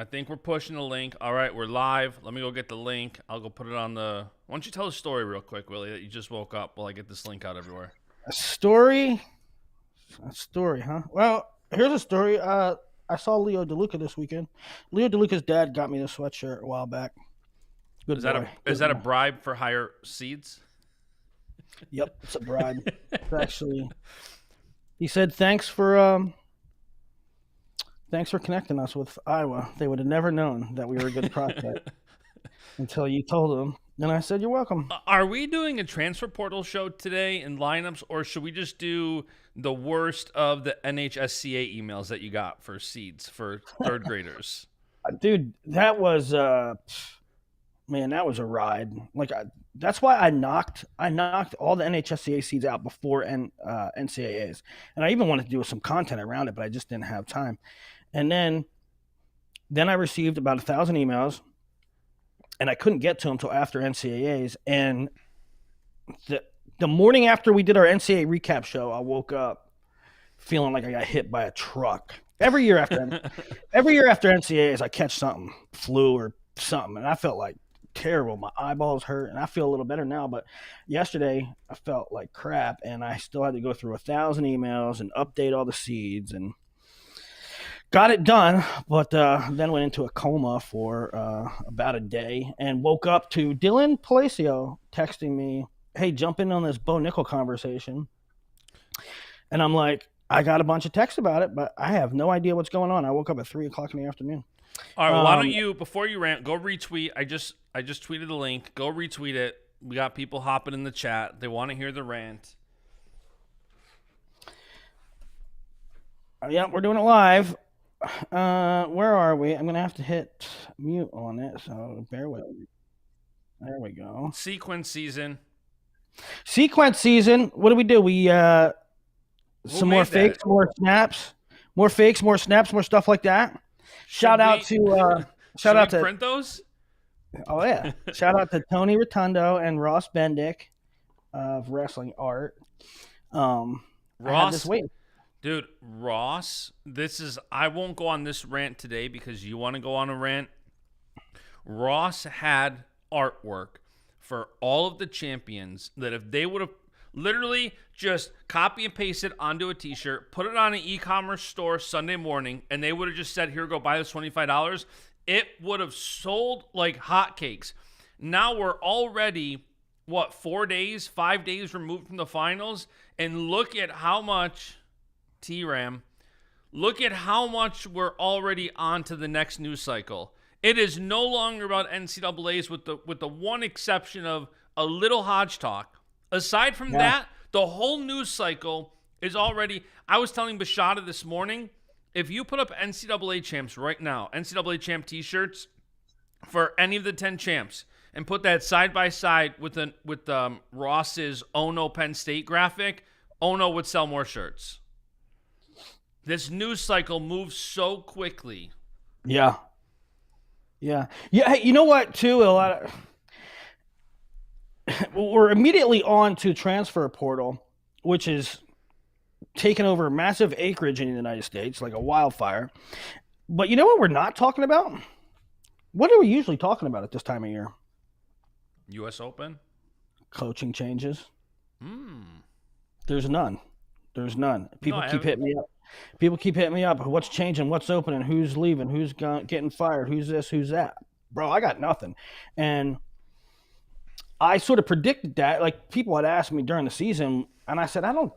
I think we're pushing the link. All right, we're live. Let me go get the link. I'll go put it on the. Why don't you tell a story real quick, Willie, that you just woke up while I get this link out everywhere? A story? A story, huh? Well, here's a story. I saw Leo DeLuca this weekend. Leo DeLuca's dad got me this sweatshirt a while back. Good Is that boy. a is Good that a boy. bribe for higher seeds? Yep, it's a bribe. It's actually. He said thanks for connecting us with Iowa. They would have never known that we were a good prospect until you told them. And I said, you're welcome. Are we doing a transfer portal show today in lineups, or should we just do the worst of the NHSCA emails that you got for seeds for third graders? Dude, that was man, that was a ride. That's why I knocked all the NHSCA seeds out before NCAAs, and I even wanted to do some content around it, but I just didn't have time. And then I received about 1,000 emails, and I couldn't get to them until after NCAAs. And the morning after we did our NCAA recap show, I woke up feeling like I got hit by a truck. Every year after NCAAs, I catch something, flu or something, and I felt like terrible. My eyeballs hurt, and I feel a little better now. But yesterday, I felt like crap, and I still had to go through 1,000 emails and update all the seeds, and got it done. But then went into a coma for about a day, and woke up to Dylan Palacio texting me, "Hey, jump in on this Bo Nickel conversation." And I'm like, I got a bunch of texts about it, but I have no idea what's going on. I woke up at 3:00 in the afternoon. All right, well, why don't you, before you rant, go retweet. I just tweeted the link. Go retweet it. We got people hopping in the chat. They want to hear the rant. Yeah, we're doing it live. Where are we? I'm gonna have to hit mute on it, so bear with me. There we go. Sequence season. Sequence season. What do? We some more fakes, more snaps, more fakes, more snaps, more stuff like that. Shout out to print those. Oh yeah! Shout out to Tony Rotundo and Ross Bendick of Wrestling Art. Ross, dude, Ross. I won't go on this rant today because you want to go on a rant. Ross had artwork for all of the champions that if they would have literally just copy and paste it onto a t-shirt, put it on an e-commerce store Sunday morning, and they would have just said, here, go buy this $25, it would have sold like hotcakes. Now we're already, 5 days removed from the finals, and look at how much, T-Ram, look at how much we're already on to the next news cycle. It is no longer about NCAAs with the one exception of a little Hodge talk. Aside from that, the whole news cycle is already. I was telling Bashada this morning, if you put up NCAA champs right now, NCAA champ t-shirts for any of the 10 champs, and put that side by side with Ross's Ono Penn State graphic, Ono would sell more shirts. This news cycle moves so quickly. Yeah. Hey, you know what? Too, we're immediately on to transfer portal, which is taking over massive acreage in the United States like a wildfire. But you know what we're not talking about? What are we usually talking about at this time of year? U.S. Open? Coaching changes. There's none. People keep hitting me up. What's changing? What's opening? Who's leaving? Who's getting fired? Who's this? Who's that? Bro, I got nothing. And I sort of predicted that. Like, people had asked me during the season, and I said, I don't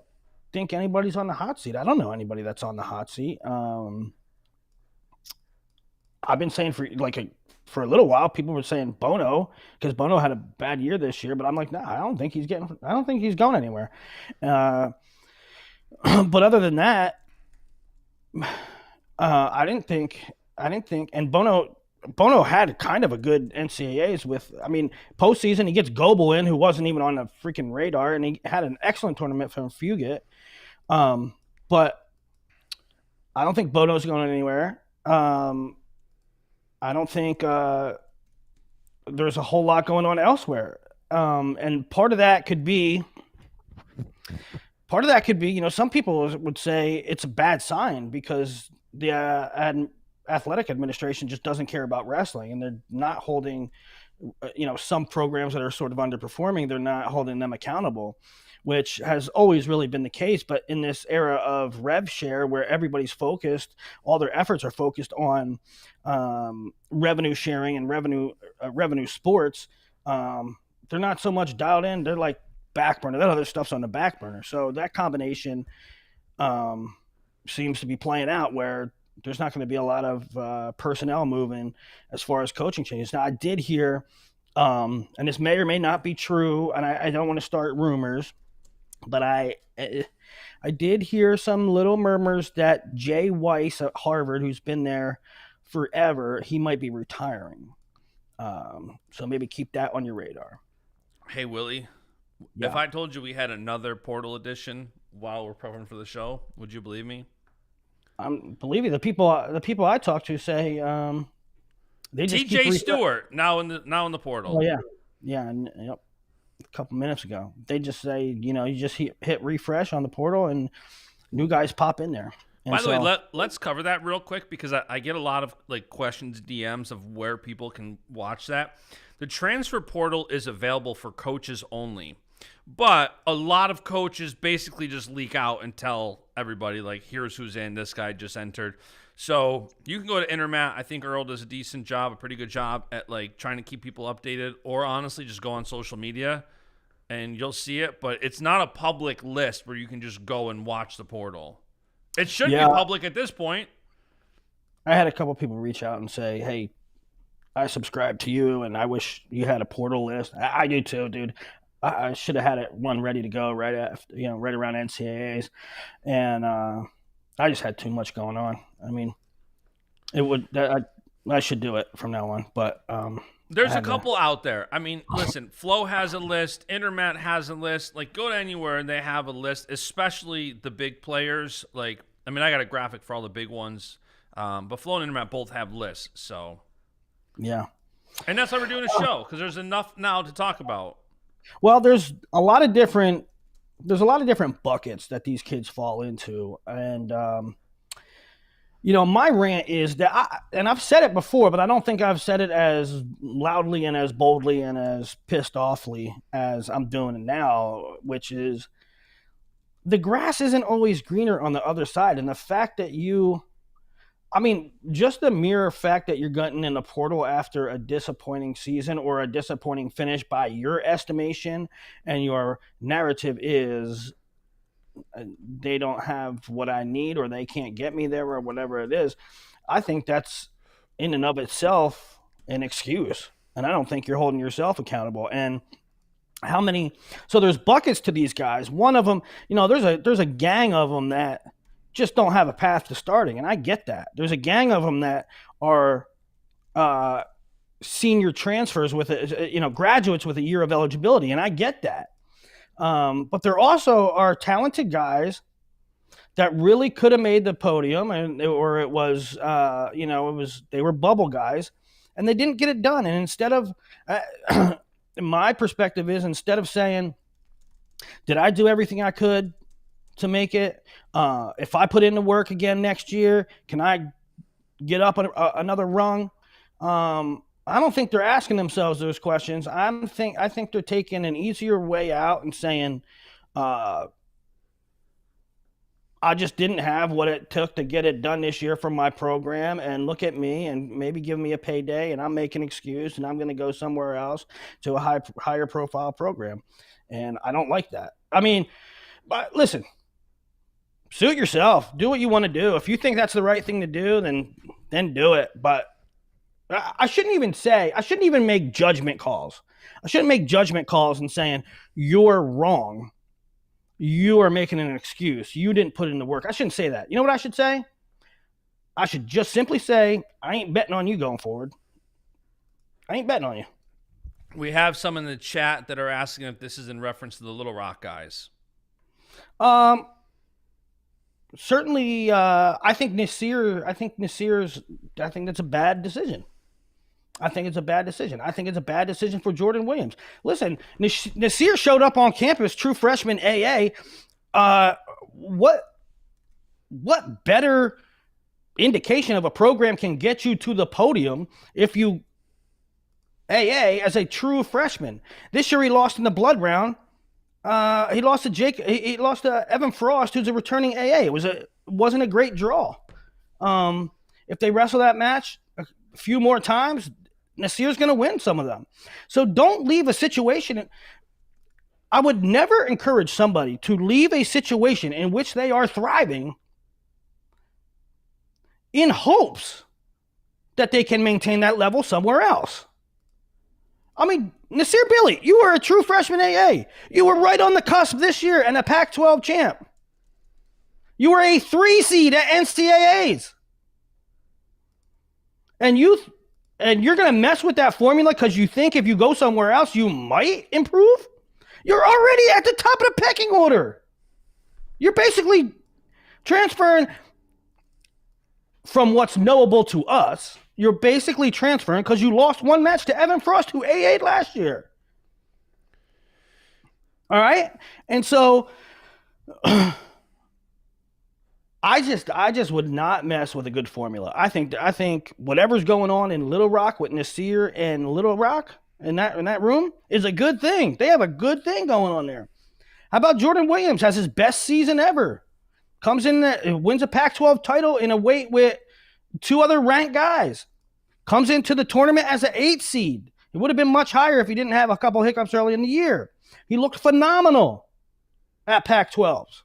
think anybody's on the hot seat. I don't know anybody that's on the hot seat. I've been saying for a little while, people were saying Bono, because Bono had a bad year this year, but I'm like, nah, I don't think he's going anywhere. But other than that, I didn't think, and Bono had kind of a good NCAAs postseason. He gets Goebel in, who wasn't even on the freaking radar, and he had an excellent tournament from Fugit. But I don't think Bono's going anywhere. I don't think there's a whole lot going on elsewhere. And part of that could be, some people would say it's a bad sign because athletic administration just doesn't care about wrestling, and they're not holding, some programs that are sort of underperforming, they're not holding them accountable, which has always really been the case. But in this era of rev share, where everybody's focused, all their efforts are focused on revenue sharing and revenue sports. They're not so much dialed in. They're like back burner. That other stuff's on the back burner. So that combination seems to be playing out where there's not going to be a lot of personnel moving as far as coaching changes. Now, I did hear, and this may or may not be true, and I don't want to start rumors, but I did hear some little murmurs that Jay Weiss at Harvard, who's been there forever, he might be retiring. So maybe keep that on your radar. Hey, Willie, Yeah. if I told you we had another Portal edition while we're prepping for the show, would you believe me? Believe me, the people I talk to say they just TJ Stewart now in the Portal. Oh yeah, yep. A couple minutes ago, they just say you just hit refresh on the Portal and new guys pop in there. And By the way, let's cover that real quick because I get a lot of questions, DMs of where people can watch that. The transfer portal is available for coaches only, but a lot of coaches basically just leak out and tell everybody here's who's in. This guy just entered, so you can go to Intermat. I think Earl does a decent job, a pretty good job at trying to keep people updated, or honestly just go on social media and you'll see it. But it's not a public list where you can just go and watch the portal. It should be public at this point. I had a couple people reach out and say, "Hey, I subscribe to you, and I wish you had a portal list." I do too, dude. I should have had one ready to go right after, right around NCAAs, and I just had too much going on. I mean, I should do it from now on, but there's a couple out there. I mean, listen, Flow has a list, Intermat has a list. Go to anywhere and they have a list, especially the big players. I got a graphic for all the big ones, but Flow and Intermat both have lists. So yeah, and that's why we're doing a show, because there's enough now to talk about. Well, there's a lot of different buckets that these kids fall into, and my rant is that, and I've said it before, but I don't think I've said it as loudly and as boldly and as pissed offly as I'm doing it now, which is the grass isn't always greener on the other side. And the fact that just the mere fact that you're getting in the portal after a disappointing season or a disappointing finish by your estimation, and your narrative is they don't have what I need, or they can't get me there, or whatever it is, I think that's in and of itself an excuse. And I don't think you're holding yourself accountable. And so there's buckets to these guys. One of them, there's a gang of them that just don't have a path to starting. And I get that. There's a gang of them that are senior transfers with graduates with a year of eligibility. And I get that. But there also are talented guys that really could have made the podium, they were bubble guys, and they didn't get it done. And instead of, my perspective is, instead of saying, did I do everything I could to make it? If I put in the work again next year, can I get up another rung? I don't think they're asking themselves those questions. I think they're taking an easier way out and saying, I just didn't have what it took to get it done this year for my program, and look at me, and maybe give me a payday, and I'm making an excuse, and I'm going to go somewhere else to a higher profile program. And I don't like that. But listen, suit yourself, do what you want to do. If you think that's the right thing to do, then do it. But I shouldn't even make judgment calls. I shouldn't make judgment calls and saying, you're wrong. You are making an excuse. You didn't put in the work. I shouldn't say that. You know what I should say? I should just simply say, I ain't betting on you going forward. I ain't betting on you. We have some in the chat that are asking if this is in reference to the Little Rock guys. Certainly, I think that's a bad decision. I think it's a bad decision. I think it's a bad decision for Jordan Williams. Listen, Nasir showed up on campus, true freshman AA. What better indication of a program can get you to the podium if you AA as a true freshman. This year he lost in the blood round. He lost to He lost to Evan Frost, who's a returning AA. It wasn't a great draw. If they wrestle that match a few more times, Nasir's going to win some of them. So don't leave a situation. I would never encourage somebody to leave a situation in which they are thriving in hopes that they can maintain that level somewhere else. I mean, Nasir Bailey, you were a true freshman AA. You were right on the cusp this year and a Pac-12 champ. You were a 3 seed at NCAAs. And you're going to mess with that formula because you think if you go somewhere else, you might improve? You're already at the top of the pecking order. You're basically transferring from what's knowable to us. You're basically transferring because you lost one match to Evan Frost, who AA'd last year. All right? And so I just would not mess with a good formula. I think whatever's going on in Little Rock with Nasir and Little Rock in that room is a good thing. They have a good thing going on there. How about Jordan Williams has his best season ever? Comes in, wins a Pac-12 title in a weight with 2 other ranked guys. Comes into the tournament as an 8 seed. It would have been much higher if he didn't have a couple hiccups early in the year. He looked phenomenal at Pac-12s.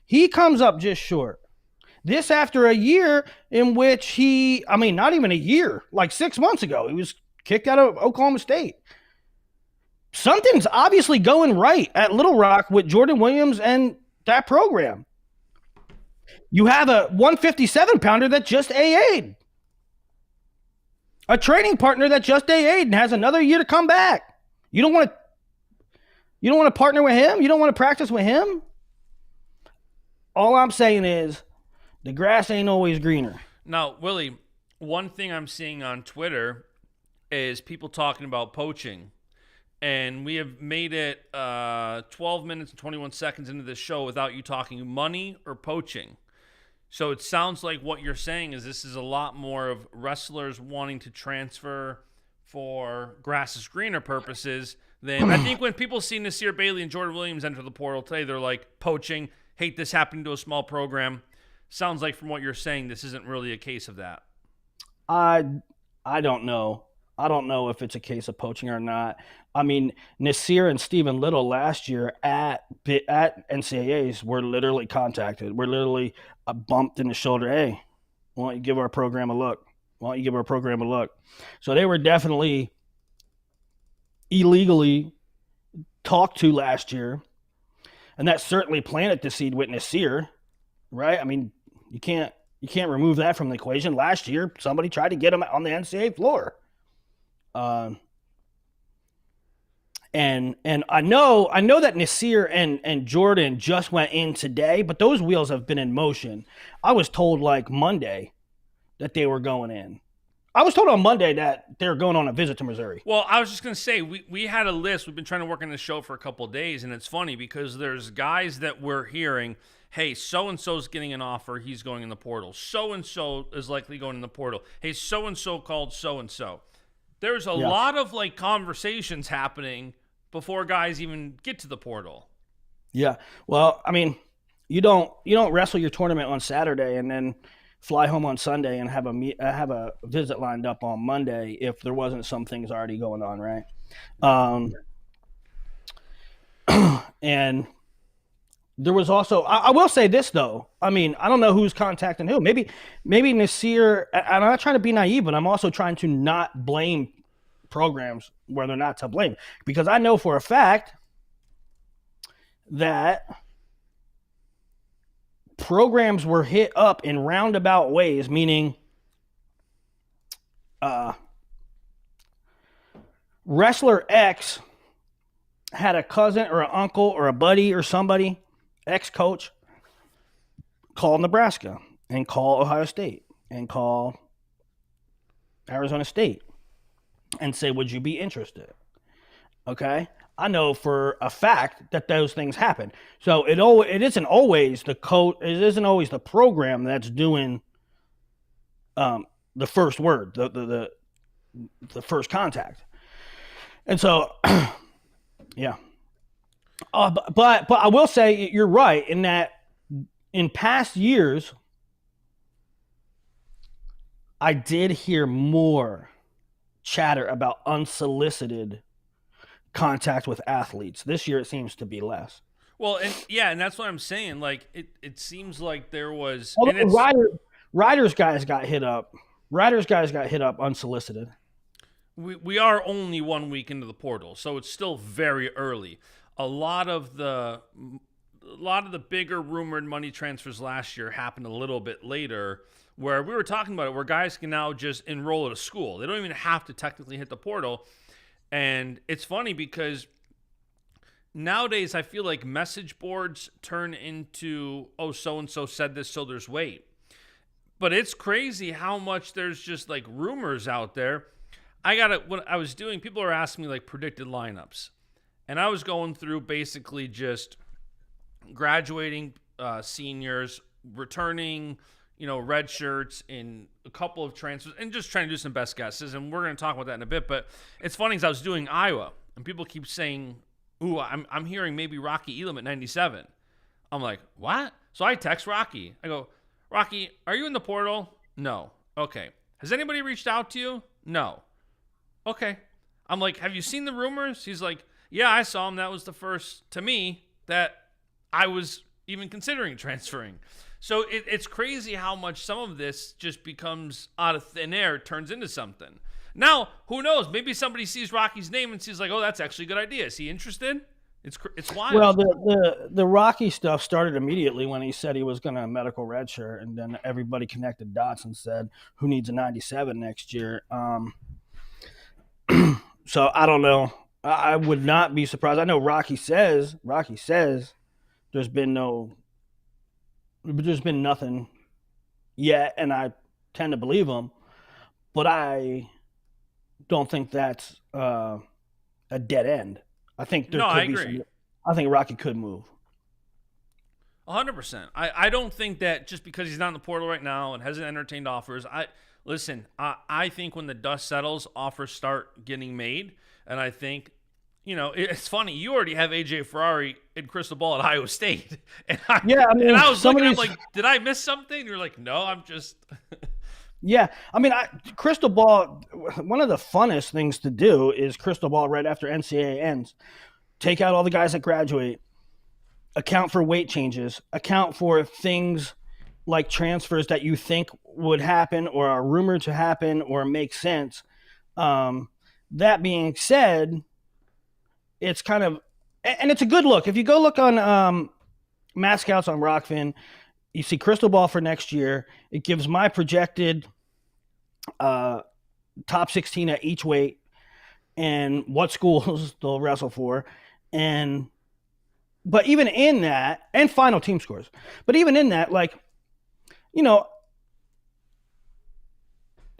He comes up just short. This after a year in which not even a year, like 6 months ago, he was kicked out of Oklahoma State. Something's obviously going right at Little Rock with Jordan Williams and that program. You have a 157-pounder that just AA'd. A training partner that just AA'd and has another year to come back. You don't want to partner with him? You don't want to practice with him? All I'm saying is the grass ain't always greener. Now, Willie, one thing I'm seeing on Twitter is people talking about poaching. And we have made it 12 minutes and 21 seconds into this show without you talking money or poaching. So it sounds like what you're saying is this is a lot more of wrestlers wanting to transfer for grass is greener purposes than I think when people see Nasir Bailey and Jordan Williams enter the portal today, they're like, poaching, hate this happening to a small program. Sounds like from what you're saying, this isn't really a case of that. I don't know. I don't know if it's a case of poaching or not. I mean, Nasir and Stephen Little last year at NCAAs were literally contacted. We're literally bumped in the shoulder. Hey, why don't you give our program a look? Why don't you give our program a look? So they were definitely illegally talked to last year. And that certainly planted the seed with Nasir, right? I mean, you can't remove that from the equation. Last year, somebody tried to get him on the NCAA floor. And I know that Nasir and Jordan just went in today, but those wheels have been in motion. I was told like Monday that they were going in. I was told on Monday that they were going on a visit to Missouri. Well, I was just going to say, we had a list. We've been trying to work on this show for a couple of days, and it's funny because there's guys that we're hearing, hey, so-and-so's getting an offer, he's going in the portal. So-and-so is likely going in the portal. Hey, so-and-so called so-and-so. There's a lot of like conversations happening before guys even get to the portal. Yeah. Well, I mean, you don't wrestle your tournament on Saturday and then fly home on Sunday and have a visit lined up on Monday if there wasn't some things already going on, right? And there was also, I will say this though. I mean, I don't know who's contacting who. Maybe Nasir, and I'm not trying to be naive, but I'm also trying to not blame programs where they're not to blame. Because I know for a fact that programs were hit up in roundabout ways, meaning wrestler X had a cousin or an uncle or a buddy or somebody, ex-coach, call Nebraska and call Ohio State and call Arizona State and say, would you be interested? Okay. I know for a fact that those things happen. So it isn't always the coach. It isn't always the program that's doing the first word, the first contact. And so, yeah. But I will say you're right in that in past years, I did hear more chatter about unsolicited contact with athletes. This year, it seems to be less. Well, and that's what I'm saying. Like it seems like there was, and Although it's riders guys got hit up. Riders guys got hit up unsolicited. we are only 1 week into the portal, so it's still very early. A lot of the bigger rumored money transfers last year happened a little bit later, where we were talking about it, where guys can now just enroll at a school. They don't even have to technically hit the portal. And it's funny because nowadays I feel like message boards turn into, oh, so and so said this, so there's weight. But it's crazy how much there's just like rumors out there. What I was doing, people are asking me like predicted lineups. And I was going through basically just graduating seniors, returning, red shirts, in a couple of transfers, and just trying to do some best guesses. And we're going to talk about that in a bit. But it's funny because I was doing Iowa, and people keep saying, ooh, I'm hearing maybe Rocky Elam at 97. I'm like, what? So I text Rocky. I go, Rocky, are you in the portal? No. Okay. Has anybody reached out to you? No. Okay. I'm like, have you seen the rumors? He's like, yeah, I saw him. That was the first, to me, that I was even considering transferring. So it's crazy how much some of this just becomes out of thin air, turns into something. Now, who knows? Maybe somebody sees Rocky's name and sees like, oh, that's actually a good idea. Is he interested? It's wild. Well, the Rocky stuff started immediately when he said he was going to medical redshirt, and then everybody connected dots and said, who needs a 97 next year? So I don't know. I would not be surprised. I know Rocky says there's been nothing yet, and I tend to believe him, but I don't think that's a dead end. I think there could be some. I think Rocky could move. 100%. I don't think that just because he's not in the portal right now and hasn't entertained offers. I think when the dust settles, offers start getting made, and I think, it's funny. You already have AJ Ferrari in crystal ball at Iowa State, and I was looking. I'm like, did I miss something? You're like, no, I'm just. Yeah, crystal ball. One of the funnest things to do is crystal ball right after NCAA ends. Take out all the guys that graduate, account for weight changes, account for things like transfers that you think would happen or are rumored to happen or make sense. That being said, it's kind of, and it's a good look. If you go look on Matt Scouts on Rockfin, you see crystal ball for next year. It gives my projected top 16 at each weight and what schools they'll wrestle for. But even in that, and final team scores, but even in that,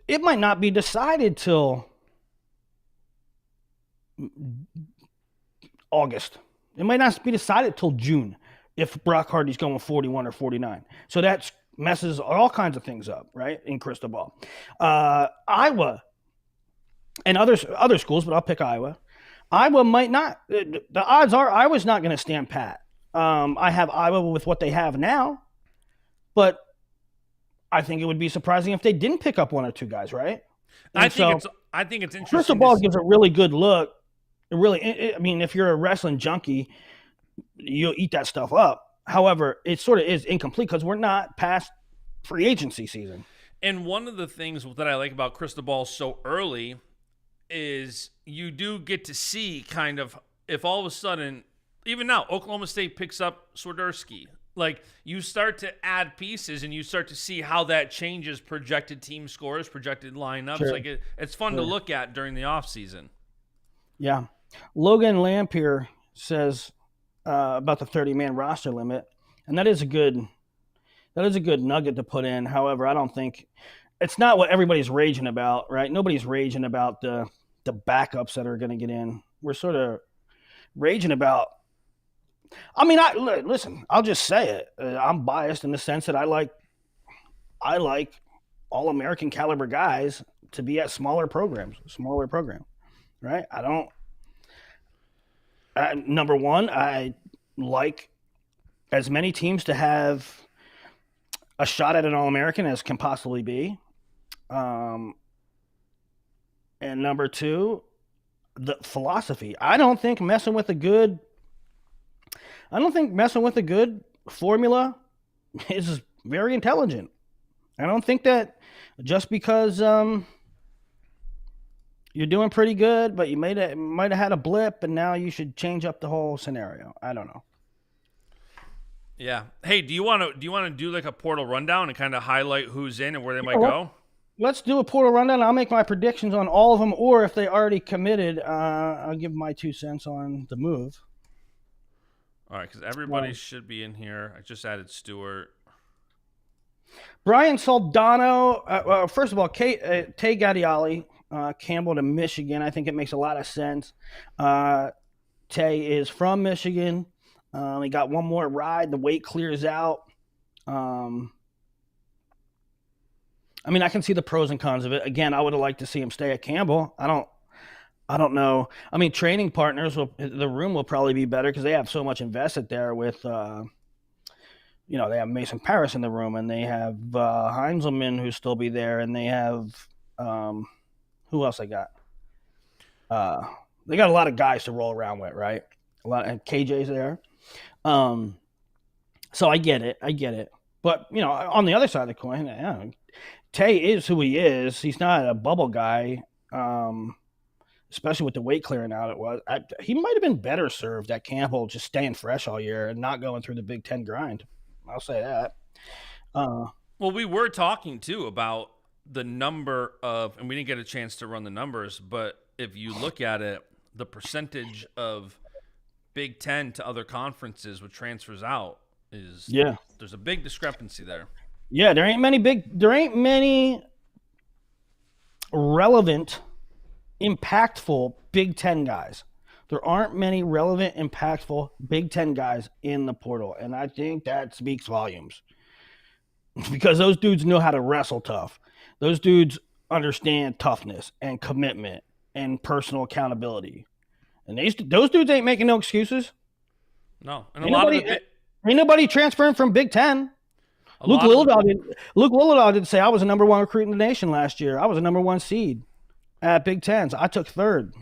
it might not be decided till August. It might not be decided till June if Brock Hardy's going 41 or 49. So that messes all kinds of things up, right, in crystal ball. Iowa and other schools, but I'll pick Iowa. Iowa might not. The odds are Iowa's not going to stand pat. I have Iowa with what they have now, but I think it would be surprising if they didn't pick up one or two guys, right? I think it's interesting. Crystal ball gives a really good look. If you're a wrestling junkie, you'll eat that stuff up. However, it sort of is incomplete because we're not past free agency season. And one of the things that I like about crystal ball so early is you do get to see kind of if all of a sudden, even now, Oklahoma State picks up Swiderski. Like, you start to add pieces and you start to see how that changes projected team scores, projected lineups. Sure. Like, it's fun to look at during the offseason. Yeah. Logan Lampier says about the 30-man roster limit, and that is a good nugget to put in. However, I don't think it's not what everybody's raging about, right? Nobody's raging about the backups that are going to get in. We're raging about. I mean, listen. I'll just say it. I'm biased in the sense that I like all American caliber guys to be at smaller programs, right? I don't. Number one, I like as many teams to have a shot at an All-American as can possibly be. And number two, the philosophy. I don't think messing with a good formula is very intelligent. I don't think that just because you're doing pretty good, but you might have had a blip, and now you should change up the whole scenario. I don't know. Yeah. Hey, do you want to do like a portal rundown and kind of highlight who's in and where they might go? Let's do a portal rundown. I'll make my predictions on all of them, or if they already committed, I'll give my 2 cents on the move. All right, because everybody should be in here. I just added Stewart. Brian Soldano. First of all, Tay Gadiali, Campbell to Michigan. I think it makes a lot of sense. Tay is from Michigan. He got one more ride. The weight clears out. I mean, I can see the pros and cons of it. Again, I would have liked to see him stay at Campbell. I don't know. I mean, training partners the room will probably be better because they have so much invested there with, they have Mason Paris in the room, and they have Heinzelman who'll still be there, and they have who else they got? They got a lot of guys to roll around with, right? And KJ's there. So I get it. But, on the other side of the coin, Tay is who he is. He's not a bubble guy, especially with the weight clearing out it was. He might have been better served at Campbell just staying fresh all year and not going through the Big Ten grind. I'll say that. Well, we were talking, too, about the number of – and we didn't get a chance to run the numbers, but if you look at it, the percentage of Big Ten to other conferences with transfers out is there's a big discrepancy there. Yeah, there ain't many relevant, impactful Big Ten guys. There aren't many relevant, impactful Big Ten guys in the portal, and I think that speaks volumes. Because those dudes know how to wrestle tough. Those dudes understand toughness and commitment and personal accountability. And those dudes ain't making no excuses. No, and ain't nobody transferring from Big Ten. Luke Lillidahl didn't say I was the number one recruit in the nation last year. I was the number one seed at Big Tens. I took third.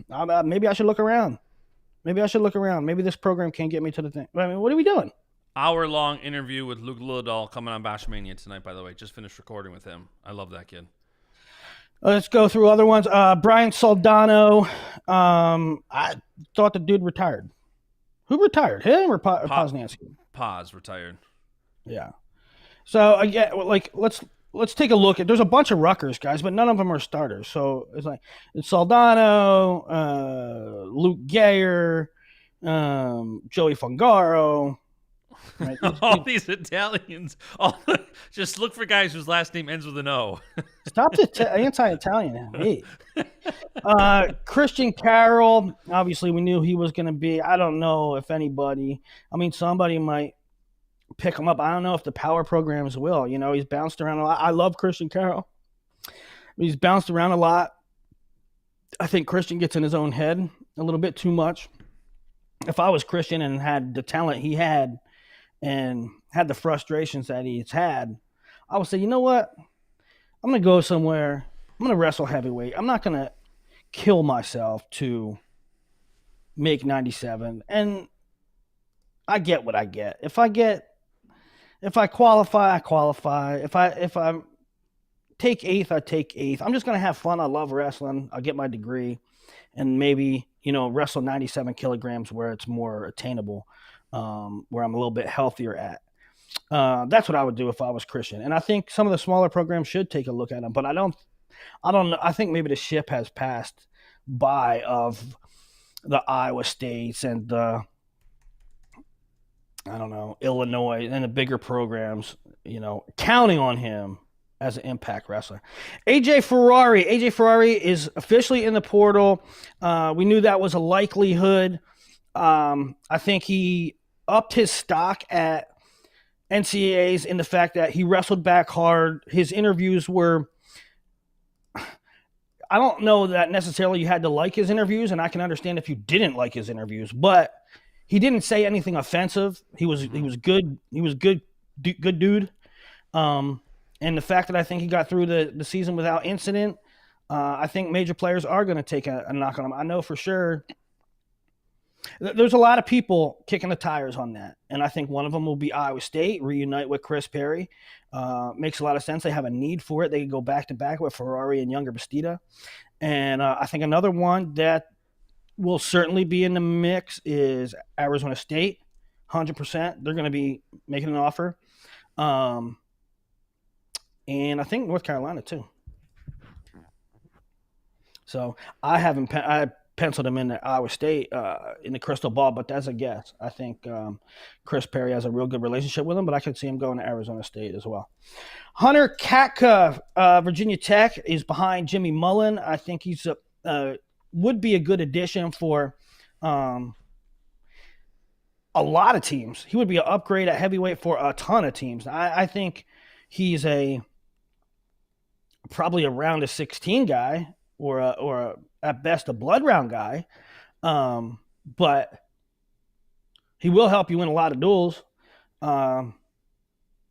Maybe I should look around. Maybe this program can't get me to the thing. I mean, what are we doing? Hour-long interview with Luke Lillidahl coming on Baschamania tonight, by the way. Just finished recording with him. I love that kid. Let's go through other ones. Brian Soldano. I thought the dude retired. Who retired? Him or Poznansky? Paz retired. Yeah. So again, let's take a look at. There's a bunch of Rutgers guys, but none of them are starters. So it's Soldano, Luke Gayer, Joey Fungaro. Right? All these Italians. Just look for guys whose last name ends with an O. Stop the anti-Italian hate. Christian Carroll. Obviously, we knew he was going to be. I don't know if anybody. I mean, somebody might pick him up. I don't know if the power programs will. He's bounced around a lot. I love Christian Carroll. He's bounced around a lot. I think Christian gets in his own head a little bit too much. If I was Christian and had the talent he had and had the frustrations that he's had, I would say, you know what? I'm going to go somewhere. I'm going to wrestle heavyweight. I'm not going to kill myself to make 97. And I get what I get. If I qualify, I qualify. If I take eighth, I take eighth. I'm just going to have fun. I love wrestling. I'll get my degree and maybe, wrestle 97 kilograms where it's more attainable, where I'm a little bit healthier at. That's what I would do if I was Christian. And I think some of the smaller programs should take a look at them, but I don't know. I think maybe the ship has passed by of the Iowa States and the, Illinois and the bigger programs, counting on him as an impact wrestler. AJ Ferrari is officially in the portal. We knew that was a likelihood. I think he upped his stock at NCAAs in the fact that he wrestled back hard. His interviews were, I don't know that necessarily you had to like his interviews, and I can understand if you didn't like his interviews, but he didn't say anything offensive. He was good. He was good dude. Um, and the fact that I think he got through the season without incident, I think major players are going to take a knock on him. I know for sure. There's a lot of people kicking the tires on that, and I think one of them will be Iowa State, reunite with Chris Perry. Makes a lot of sense. They have a need for it. They can go back to back with Ferrari and Younger Bastida. And I think another one that will certainly be in the mix is Arizona State. 100%. They're going to be making an offer. And I think North Carolina too. So I penciled him in at Iowa State in the crystal ball, but that's a guess. I think Chris Perry has a real good relationship with him, but I could see him going to Arizona State as well. Hunter Katka, Virginia Tech, is behind Jimmy Mullen. I think he's would be a good addition for a lot of teams. He would be an upgrade at heavyweight for a ton of teams. I think he's probably a round of 16 guy or at best a blood round guy, but he will help you win a lot of duels.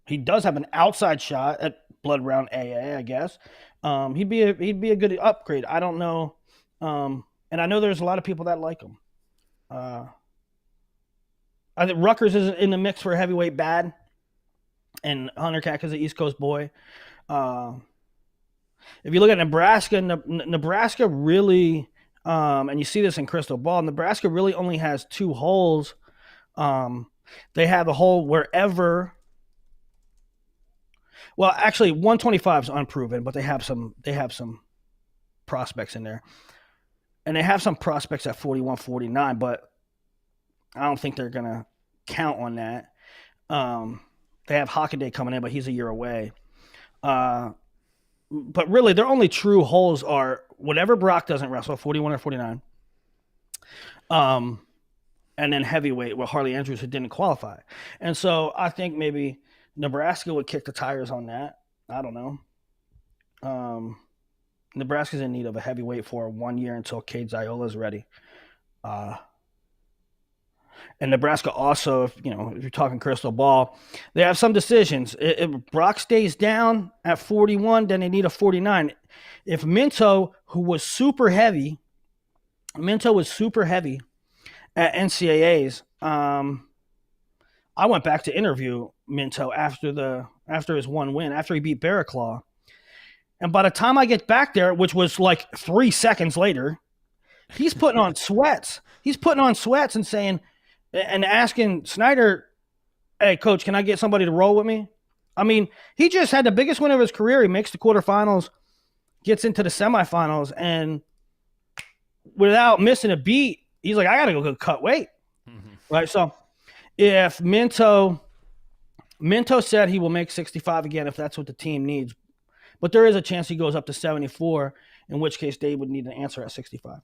He does have an outside shot at blood round AA, I guess. He'd be a good upgrade. I don't know, and I know there's a lot of people that like him. I think Rutgers is in the mix for heavyweight bad, and Hunter Katka is an East Coast boy. If you look at Nebraska, Nebraska really, and you see this in Crystal Ball, Nebraska really only has 2 holes. They have a hole wherever. Well, actually, 125 is unproven, but they have some prospects in there, and they have some prospects at 41, 49, but I don't think they're gonna count on that. They have Hockaday coming in, but he's a year away. But really, their only true holes are whatever Brock doesn't wrestle, 41 or 49. And then heavyweight with Harley Andrews, who didn't qualify. And so I think maybe Nebraska would kick the tires on that. I don't know. Nebraska's in need of a heavyweight for 1 year until Cade Ziola is ready. And Nebraska also, if you're talking crystal ball, they have some decisions. If Brock stays down at 41, then they need a 49. If Minto, who was super heavy at NCAAs, I went back to interview Minto after his one win, after he beat Barraclaw. And by the time I get back there, which was like 3 seconds later, he's putting on sweats. He's putting on sweats and saying, and asking Snyder, hey, coach, can I get somebody to roll with me? I mean, he just had the biggest win of his career. He makes the quarterfinals, gets into the semifinals, and without missing a beat, he's like, I got to go cut weight. Mm-hmm. Right? So if Minto said he will make 65 again if that's what the team needs, but there is a chance he goes up to 74, in which case they would need an answer at 65.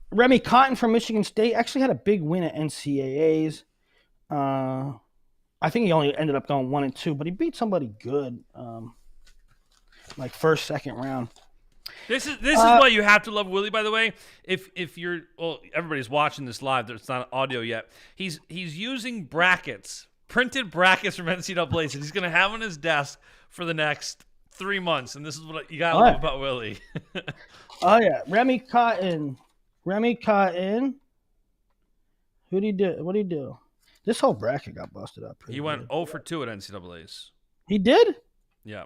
Remy Cotton from Michigan State actually had a big win at NCAAs. I think he only ended up going 1-2, but he beat somebody good, like first, second round. This is what you have to love Willie, by the way. If you're everybody's watching this live, it's not audio yet. He's using brackets, printed brackets from NCAAs, and he's gonna have on his desk for the next 3 months. And this is what you gotta love about Willie. Oh yeah, Remy Cotton. Who'd he do? What'd he do? This whole bracket got busted up. He went 0 for 2 at NCAAs. He did? Yeah.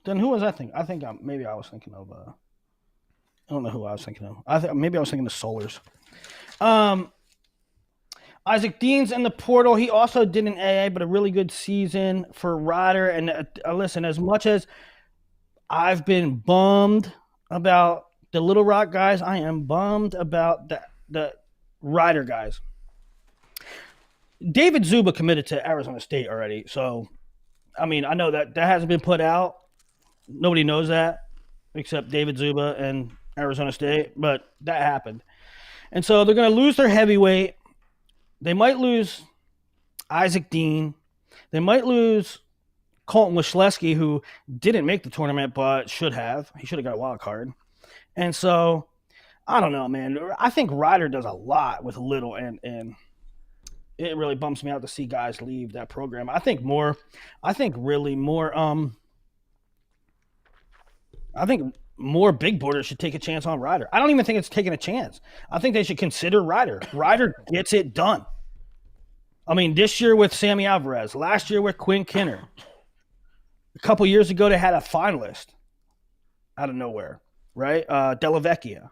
Then who was I thinking? I think maybe I was thinking of. I don't know who I was thinking of. Maybe I was thinking of Solars. Isaac Dean's in the portal. He also did an AA, but a really good season for Ryder. And listen, as much as I've been bummed about the Little Rock guys, I am bummed about the Ryder guys. David Zuba committed to Arizona State already. So, I mean, I know that hasn't been put out. Nobody knows that except David Zuba and Arizona State, but that happened. And so they're going to lose their heavyweight. They might lose Isaac Dean. They might lose Colton Washleski, who didn't make the tournament but should have. He should have got a wild card. And so I don't know, man. I think Ryder does a lot with little, and it really bumps me out to see guys leave that program. I think more big boarders should take a chance on Ryder. I don't even think it's taking a chance. I think they should consider Ryder. Ryder gets it done. I mean, this year with Sammy Alvarez, last year with Quinn Kinner. A couple years ago, they had a finalist out of nowhere, right? Della Vecchia.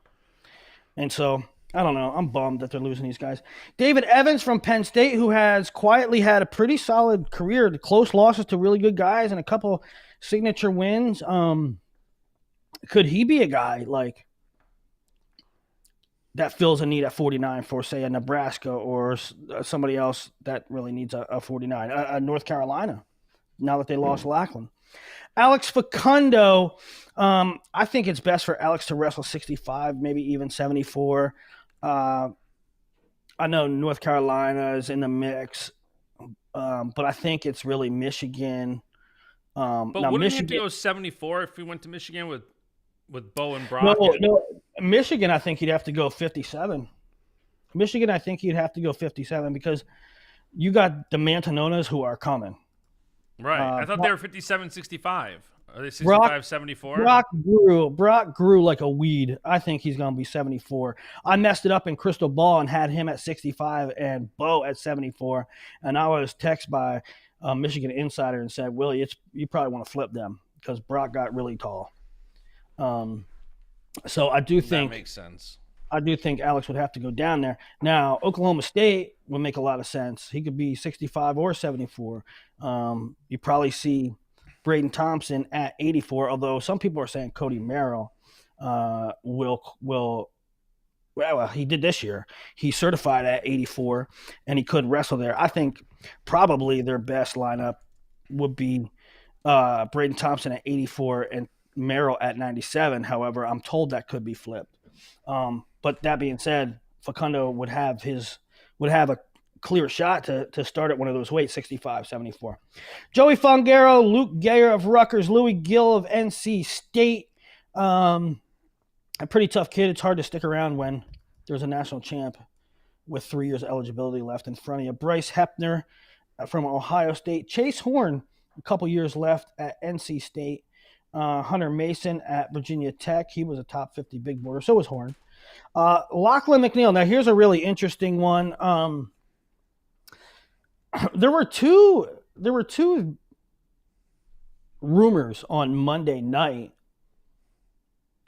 And so, I don't know. I'm bummed that they're losing these guys. David Evans from Penn State, who has quietly had a pretty solid career, close losses to really good guys and a couple signature wins. Could he be a guy like that fills a need at 49 for, say, a Nebraska or somebody else that really needs a 49? A North Carolina, now that they lost Lackland. Alex Facundo, I think it's best for Alex to wrestle 65, maybe even 74. I know North Carolina is in the mix, but I think it's really Michigan. But now wouldn't Michigan, he have to go 74 if we went to Michigan with Bo and Brock? No, Michigan, I think he'd have to go 57. Michigan, I think he'd have to go 57 because you got the Mantanonas who are coming. Right. I thought they were 57, 65. Are they 65, 74? Brock grew like a weed. I think he's going to be 74. I messed it up in Crystal Ball and had him at 65 and Bo at 74. And I was texted by a Michigan insider and said, Willie, you probably want to flip them because Brock got really tall. So I do think that makes sense. I do think Alex would have to go down there. Now, Oklahoma State would make a lot of sense. He could be 65 or 74. You probably see Braden Thompson at 84, although some people are saying Cody Merrill well, he did this year. He certified at 84, and he could wrestle there. I think probably their best lineup would be Braden Thompson at 84 and Merrill at 97. However, I'm told that could be flipped. But that being said, Facundo would have a clear shot to start at one of those weights, 65, 74. Joey Fongaro, Luke Gayer of Rutgers, Louis Gill of NC State. A pretty tough kid. It's hard to stick around when there's a national champ with 3 years eligibility left in front of you. Bryce Hepner from Ohio State. Chase Horn, a couple years left at NC State. Hunter Mason at Virginia Tech. He was a top 50 big boarder. So was Horn. Lachlan McNeil. Now, here's a really interesting one. There were two rumors on Monday night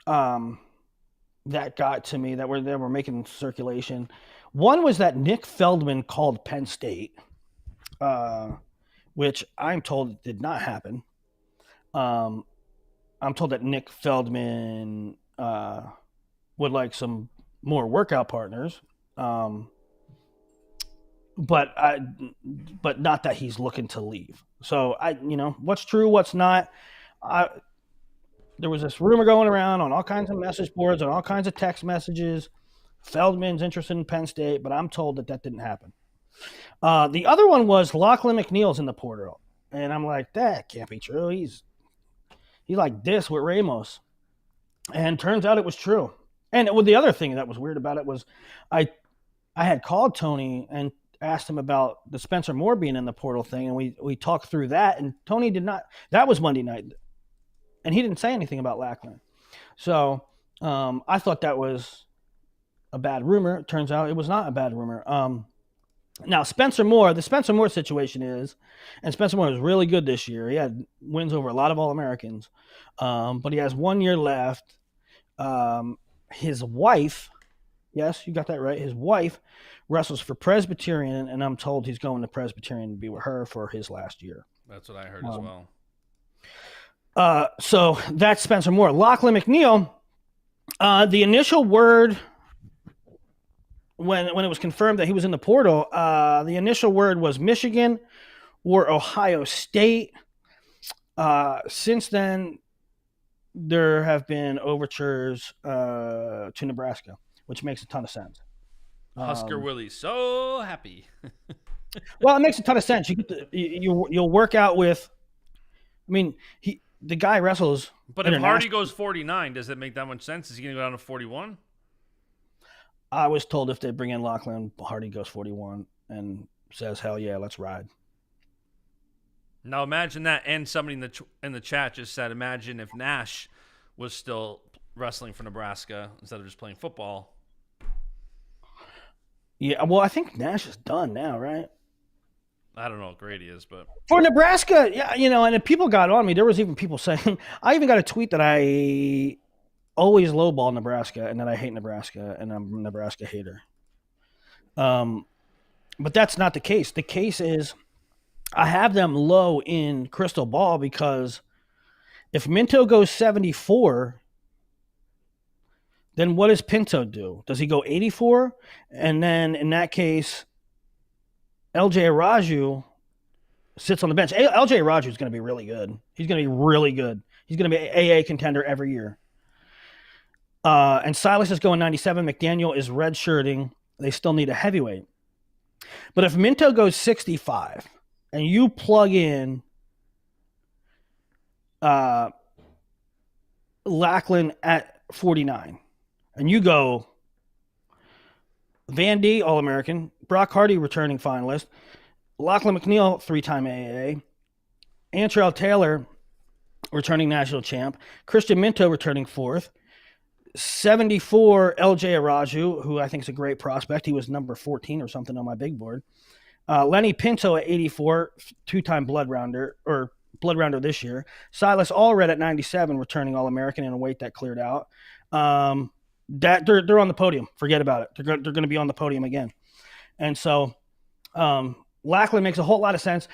that got to me that were making circulation. One was that Nick Feldman called Penn State, which I'm told did not happen. I'm told that Nick Feldman would like some more workout partners, but not that he's looking to leave. So what's true, what's not. There was this rumor going around on all kinds of message boards, on all kinds of text messages. Feldman's interested in Penn State, but I'm told that didn't happen. The other one was Lachlan McNeil's in the portal, and I'm like, that can't be true. He's like this with Ramos, and turns out it was true. And the other thing that was weird about it was I had called Tony and asked him about the Spencer Moore being in the portal thing, and we talked through that, and Tony did not. That was Monday night, and he didn't say anything about Lachlan. So I thought that was a bad rumor. It turns out it was not a bad rumor. Now, Spencer Moore, the Spencer Moore situation is, and Spencer Moore was really good this year. He had wins over a lot of All-Americans, but he has 1 year left. His wife, yes, you got that right, his wife wrestles for Presbyterian, and I'm told he's going to Presbyterian to be with her for his last year. That's what I heard as well. So that's Spencer Moore. Lachlan McNeil, the initial word when it was confirmed that he was in the portal, the initial word was Michigan or Ohio State. Since then, there have been overtures to Nebraska, which makes a ton of sense. Husker Willie, so happy. Well, it makes a ton of sense. You'll work out with. I mean, the guy wrestles. But if Hardy goes 49, does it make that much sense? Is he going to go down to 41? I was told if they bring in Lachlan, Hardy goes 41 and says, "Hell yeah, let's ride." Now imagine that, and somebody in the chat just said, imagine if Nash was still wrestling for Nebraska instead of just playing football. Yeah, well, I think Nash is done now, right? I don't know what grade he is, but for Nebraska, yeah, and if people got on me, there was even people saying, I even got a tweet that I always lowball Nebraska and that I hate Nebraska and I'm a Nebraska hater. But that's not the case. The case is I have them low in crystal ball because if Minto goes 74, then what does Pinto do? Does he go 84? And then in that case, LJ Araju sits on the bench. LJ Araju is going to be really good. He's going to be really good. He's going to be an AA contender every year. And Silas is going 97. McDaniel is redshirting. They still need a heavyweight. But if Minto goes 65 and you plug in Lachlan at 49 and you go Vandy, All-American, Brock Hardy, returning finalist, Lachlan McNeil, 3-time AAA, Antrell Taylor, returning national champ, Christian Minto, returning fourth, 74, LJ Araju, who I think is a great prospect. He was number 14 or something on my big board. Lenny Pinto at 84, 2-time blood rounder this year. Silas Allred at 97, returning All-American in a weight that cleared out. That they're on the podium. Forget about it. They're going to be on the podium again. And so Lachlan makes a whole lot of sense.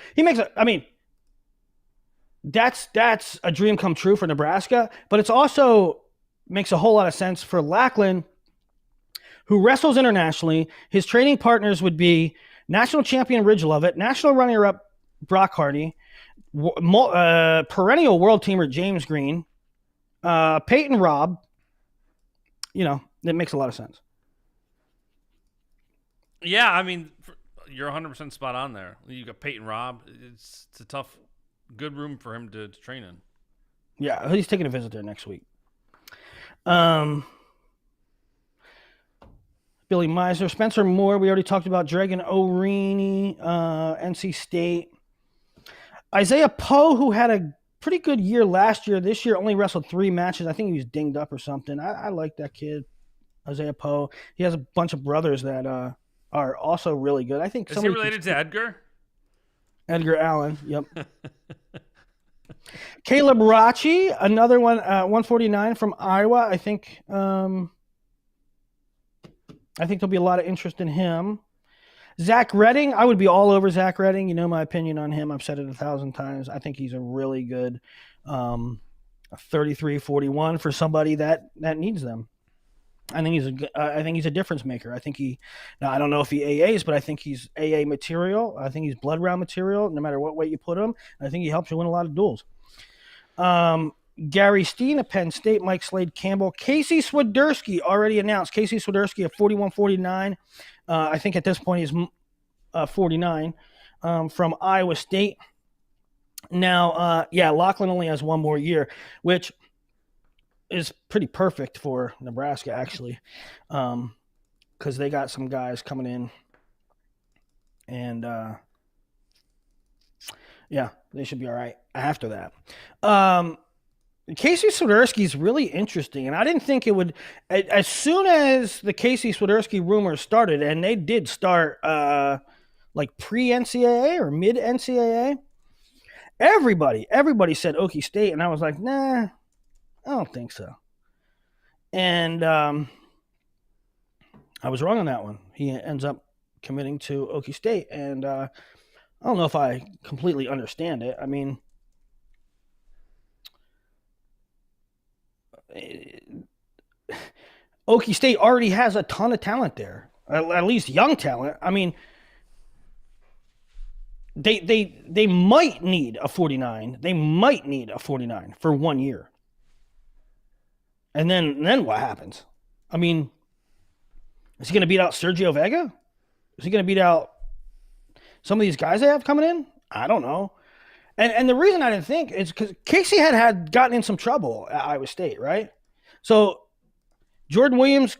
That's a dream come true for Nebraska, but it's also makes a whole lot of sense for Lachlan, who wrestles internationally. His training partners would be national champion Ridge Lovett, national runner-up Brock Hardy, perennial world teamer James Green, Peyton Robb. That makes a lot of sense. Yeah, I mean, you're 100% spot on there. You got Peyton Robb. It's a tough, good room for him to train in. Yeah, he's taking a visit there next week. Billy Meisner, Spencer Moore. We already talked about Dragon O'Reilly, NC State. Isaiah Poe, who had a pretty good year last year. This year only wrestled 3 matches. I think he was dinged up or something. I like that kid, Isaiah Poe. He has a bunch of brothers that are also really good. I think. Is he related to Edgar? Edgar Allen. Yep. Caleb Rachi, another one, 149 from Iowa. I think there'll be a lot of interest in him. Zach Redding, I would be all over Zach Redding. You know my opinion on him. I've said it 1,000 times. I think he's a really good 33-41 for somebody that needs them. I think he's a difference maker. I don't know if he AAs, but I think he's AA material. I think he's blood round material, no matter what weight you put him. I think he helps you win a lot of duels. Gary Steen of Penn State, Mike Slade Campbell, Casey Swiderski already announced. Casey Swiderski at 41-49. I think at this point he's 49 from Iowa State. Now, Lachlan only has one more year, which is pretty perfect for Nebraska, actually, because they got some guys coming in, and they should be all right after that. Casey Swiderski is really interesting, and I didn't think it would. As soon as the Casey Swiderski rumors started, and they did start like pre-NCAA or mid-NCAA, everybody said Okie State, and I was like, nah, I don't think so. And I was wrong on that one. He ends up committing to Okie State, and I don't know if I completely understand it. I mean, Okie State already has a ton of talent there, at least young talent. I mean, they might need a 49. They might need a 49 for 1 year. And then what happens? I mean, Is he going to beat out Sergio Vega? Is he going to beat out some of these guys they have coming in? I don't know. And the reason I didn't think is because Casey had gotten in some trouble at Iowa State, right? So Jordan Williams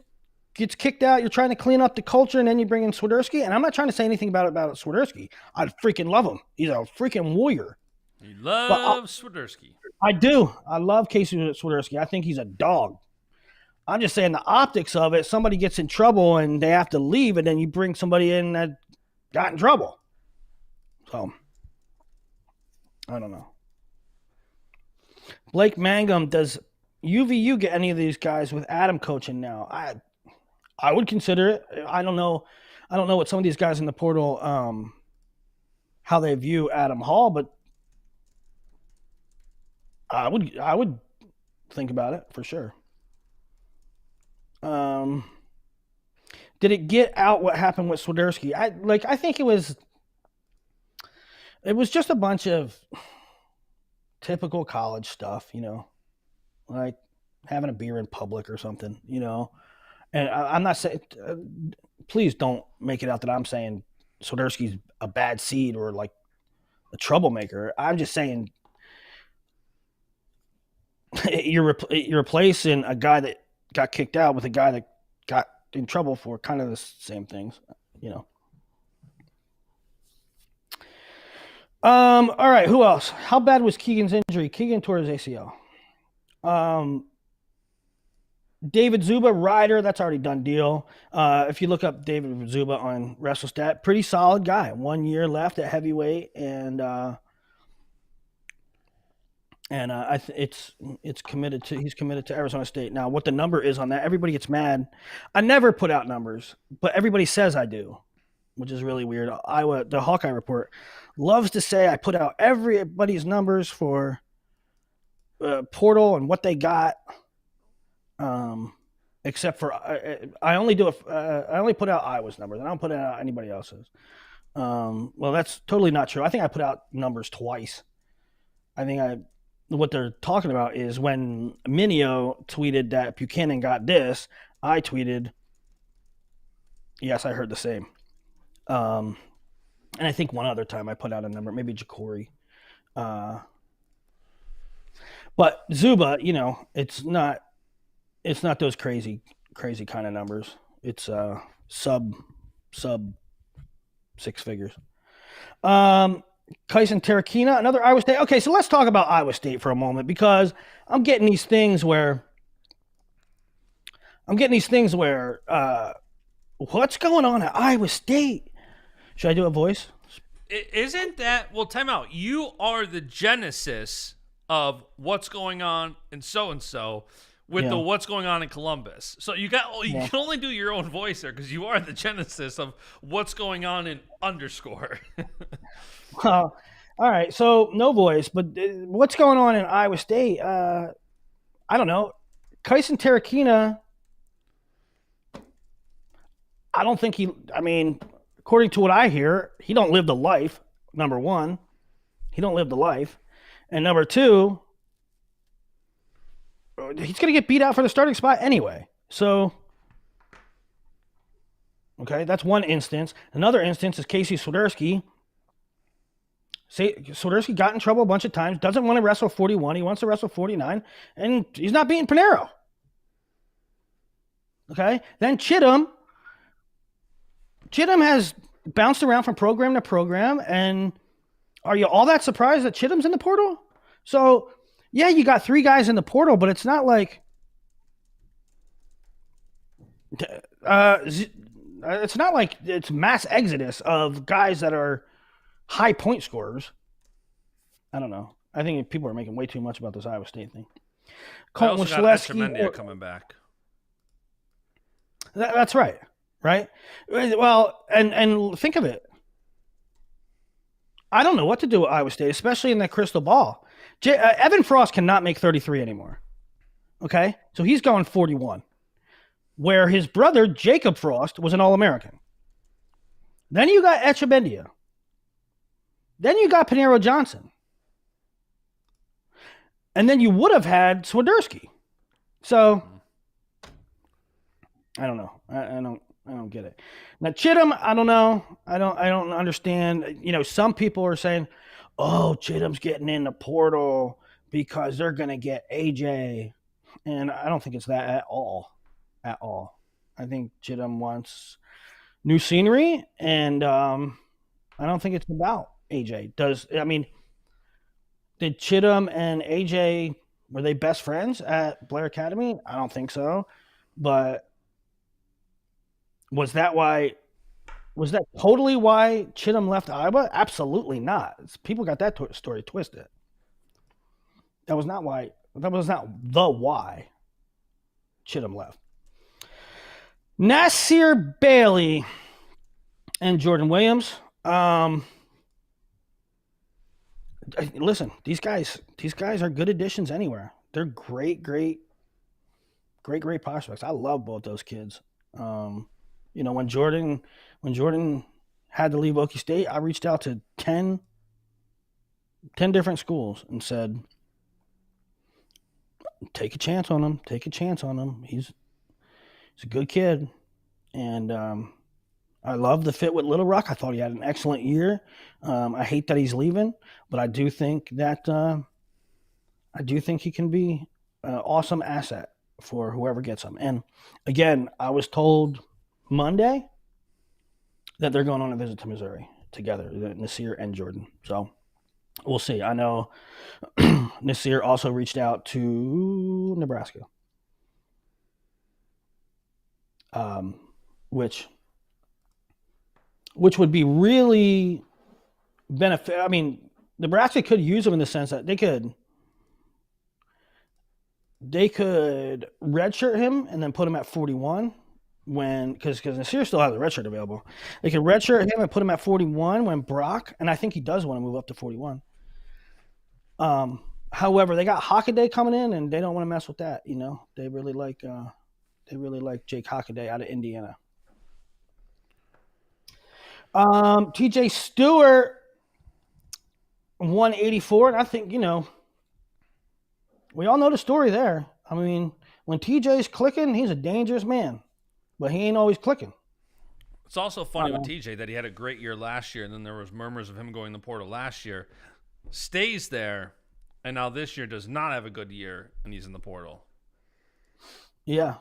gets kicked out. You're trying to clean up the culture, and then you bring in Swiderski. And I'm not trying to say anything about Swiderski. I freaking love him. He's a freaking warrior. You love Swiderski. I do. I love Casey Swiderski. I think he's a dog. I'm just saying the optics of it. Somebody gets in trouble and they have to leave, and then you bring somebody in that got in trouble. So I don't know. Blake Mangum, does UVU get any of these guys with Adam coaching now? I would consider it. I don't know what some of these guys in the portal how they view Adam Hall, but I would think about it for sure. Did it get out what happened with Swiderski? I think it was just a bunch of typical college stuff, like having a beer in public or something, And I'm not saying, please don't make it out that I'm saying Swiderski's a bad seed or like a troublemaker. I'm just saying you're replacing a guy that got kicked out with a guy that got in trouble for kind of the same things, All right, who else? How bad was Keegan's injury? Keegan tore his ACL. David Zuba, rider, that's already done deal. If you look up David Zuba on WrestleStat, pretty solid guy. 1 year left at heavyweight, and he's committed to Arizona State. Now, what the number is on that, everybody gets mad. I never put out numbers, but everybody says I do, which is really weird. The Hawkeye Report loves to say I put out everybody's numbers for portal and what they got. Except for I only put out Iowa's numbers. I don't put out anybody else's. Well, that's totally not true. I think I put out numbers twice. What they're talking about is when Minio tweeted that Buchanan got this, I tweeted, yes, I heard the same. And I think one other time I put out a number, maybe Jacory. But Zuba, it's not those crazy kind of numbers. It's sub six figures. Kyson Terakina, another Iowa State. Okay, so let's talk about Iowa State for a moment, because I'm getting these things where what's going on at Iowa State? Should I do a voice? Isn't that, well, time out. You are the genesis of what's going on in so-and-so with the what's going on in Columbus. So you can only do your own voice there, because you are the genesis of what's going on in underscore. All right, so no voice, but what's going on in Iowa State? I don't know. Kyson Terakina, I don't think according to what I hear, he don't live the life, number one. He don't live the life. And number two, he's going to get beat out for the starting spot anyway. So, okay, that's one instance. Another instance is Casey Swiderski. Swiderski got in trouble a bunch of times, doesn't want to wrestle 41. He wants to wrestle 49, and he's not beating Pinero. Okay? Then Chittum has bounced around from program to program, and are you all that surprised that Chittum's in the portal? So, yeah, you got 3 guys in the portal, but it's not like it's mass exodus of guys that are high point scorers. I don't know. I think people are making way too much about this Iowa State thing. Colton Baschamania coming back. That's right. Right? Well, and think of it. I don't know what to do with Iowa State, especially in that crystal ball. Evan Frost cannot make 33 anymore. Okay? So he's going 41. Where his brother, Jacob Frost, was an All-American. Then you got Echebendia. Then you got Pinero Johnson. And then you would have had Swiderski. So, I don't know. I don't get it. Now Chittum, I don't know. I don't understand. Some people are saying, "Oh, Chittum's getting in the portal because they're going to get AJ," and I don't think it's that at all. At all. I think Chittum wants new scenery, and I don't think it's about AJ. Did Chittum and AJ, were they best friends at Blair Academy? I don't think so. But was that why? Was that totally why Chittum left Iowa? Absolutely not. People got that story twisted. That was not why. That was not the why Chittum left. Nasir Bailey and Jordan Williams. Listen, these guys are good additions anywhere. They're great prospects. I love both those kids. When Jordan had to leave Okie State, I reached out to 10 different schools and said, take a chance on him. Take a chance on him. He's a good kid. And I love the fit with Little Rock. I thought he had an excellent year. I hate that he's leaving, but I do think that he can be an awesome asset for whoever gets him. And again, I was told Monday that they're going on a visit to Missouri together, Nasir and Jordan. So we'll see. I know Nasir also reached out to Nebraska, which would be really benefit. I mean, Nebraska could use him in the sense that they could redshirt him and then put him at 41 because Nasir still has a redshirt available. They could redshirt him and put him at 41 when Brock, and I think he does want to move up to 41. However, they got Hockaday coming in, and they don't want to mess with that. They really like Jake Hockaday out of Indiana. TJ Stewart, 184, and I think we all know the story there. I mean, when TJ's clicking, he's a dangerous man, but he ain't always clicking. It's also funny with TJ that he had a great year last year, and then there was murmurs of him going in the portal last year. Stays there, and now this year does not have a good year, and he's in the portal. Yeah.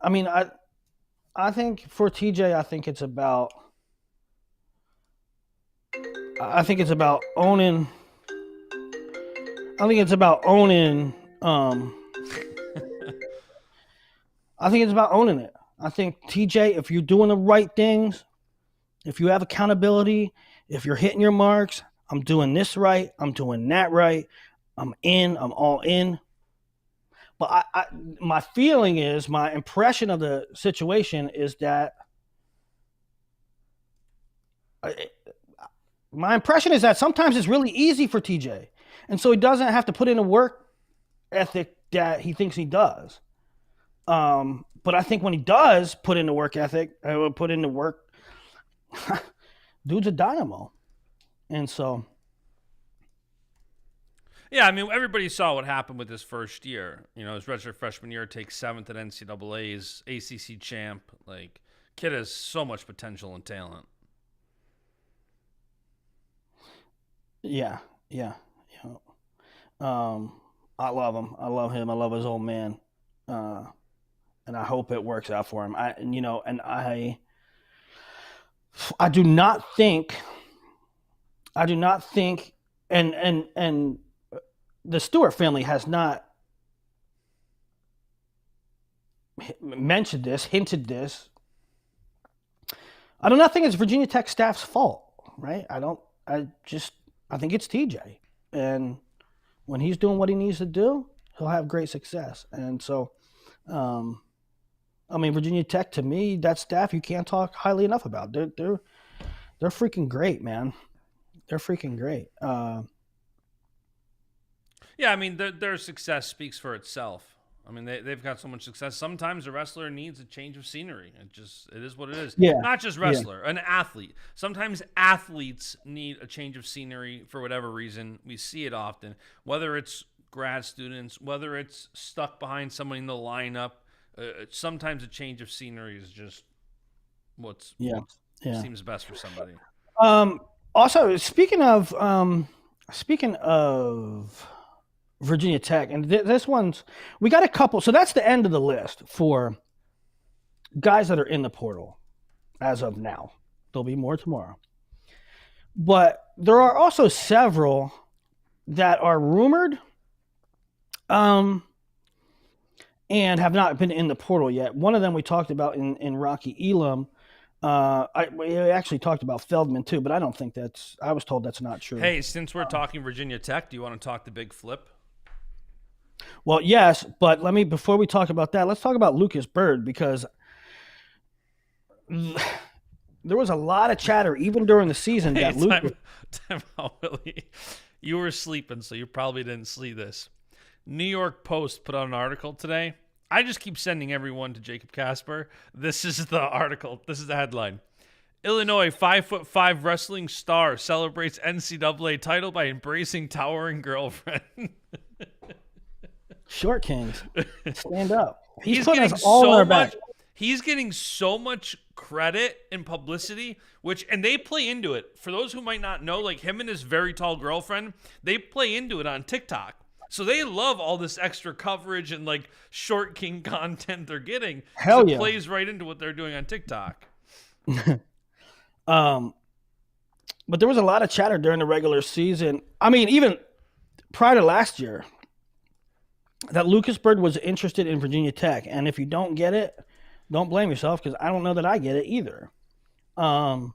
I mean, I think for TJ, I think it's about owning. I think it's about owning it. I think TJ, if you're doing the right things, if you have accountability, if you're hitting your marks, I'm doing this right, I'm doing that right, I'm all in. But my feeling is, my impression of the situation is that sometimes it's really easy for TJ. And so he doesn't have to put in a work ethic that he thinks he does. But I think when he does put in the work ethic, dude's a dynamo. And so. Yeah, I mean, everybody saw what happened with his first year. His redshirt freshman year, takes 7th at NCAA's, ACC champ. Like, kid has so much potential and talent. Yeah. I love him. I love him. I love his old man. And I hope it works out for him. I do not think, and the Stewart family has not mentioned this, hinted this. I do not think it's Virginia Tech staff's fault, right? I think it's TJ. And when he's doing what he needs to do, he'll have great success. And so, Virginia Tech, to me, that staff you can't talk highly enough about. They're freaking great, man. They're freaking great. Yeah, I mean, their success speaks for itself. I mean, they've got so much success. Sometimes a wrestler needs a change of scenery. It is what it is. Yeah. Not just wrestler, an athlete. Sometimes athletes need a change of scenery for whatever reason. We see it often, whether it's grad students, whether it's stuck behind somebody in the lineup. Sometimes a change of scenery is just What's Yeah. what Yeah. seems best for somebody. Also, speaking of Virginia Tech, and this one's we got a couple. So that's the end of the list for guys that are in the portal as of now. There'll be more tomorrow, but there are also several that are rumored, and have not been in the portal yet. One of them we talked about in Rocky Elam. We actually talked about Feldman too, but I don't think that's. I was told that's not true. Hey, since we're talking Virginia Tech, do you want to talk the big flip? Well, yes, but before we talk about that, let's talk about Lucas Byrd, because there was a lot of chatter even during the season that Lucas. Time out, Willie. You were sleeping, so you probably didn't see this. New York Post put out an article today. I just keep sending everyone to Jacob Casper. This is the article. This is the headline. Illinois 5'5" wrestling star celebrates NCAA title by embracing towering girlfriend. Short Kings, stand up. He's putting getting us all on so our much. back. He's getting so much credit and publicity, and they play into it. For those who might not know, like him and his very tall girlfriend, they play into it on TikTok. So they love all this extra coverage and like Short King content they're getting. Hell It yeah. plays right into what they're doing on TikTok. But there was a lot of chatter during the regular season. I mean, even prior to last year, that Lucas Byrd was interested in Virginia Tech. And if you don't get it, don't blame yourself, because I don't know that I get it either. But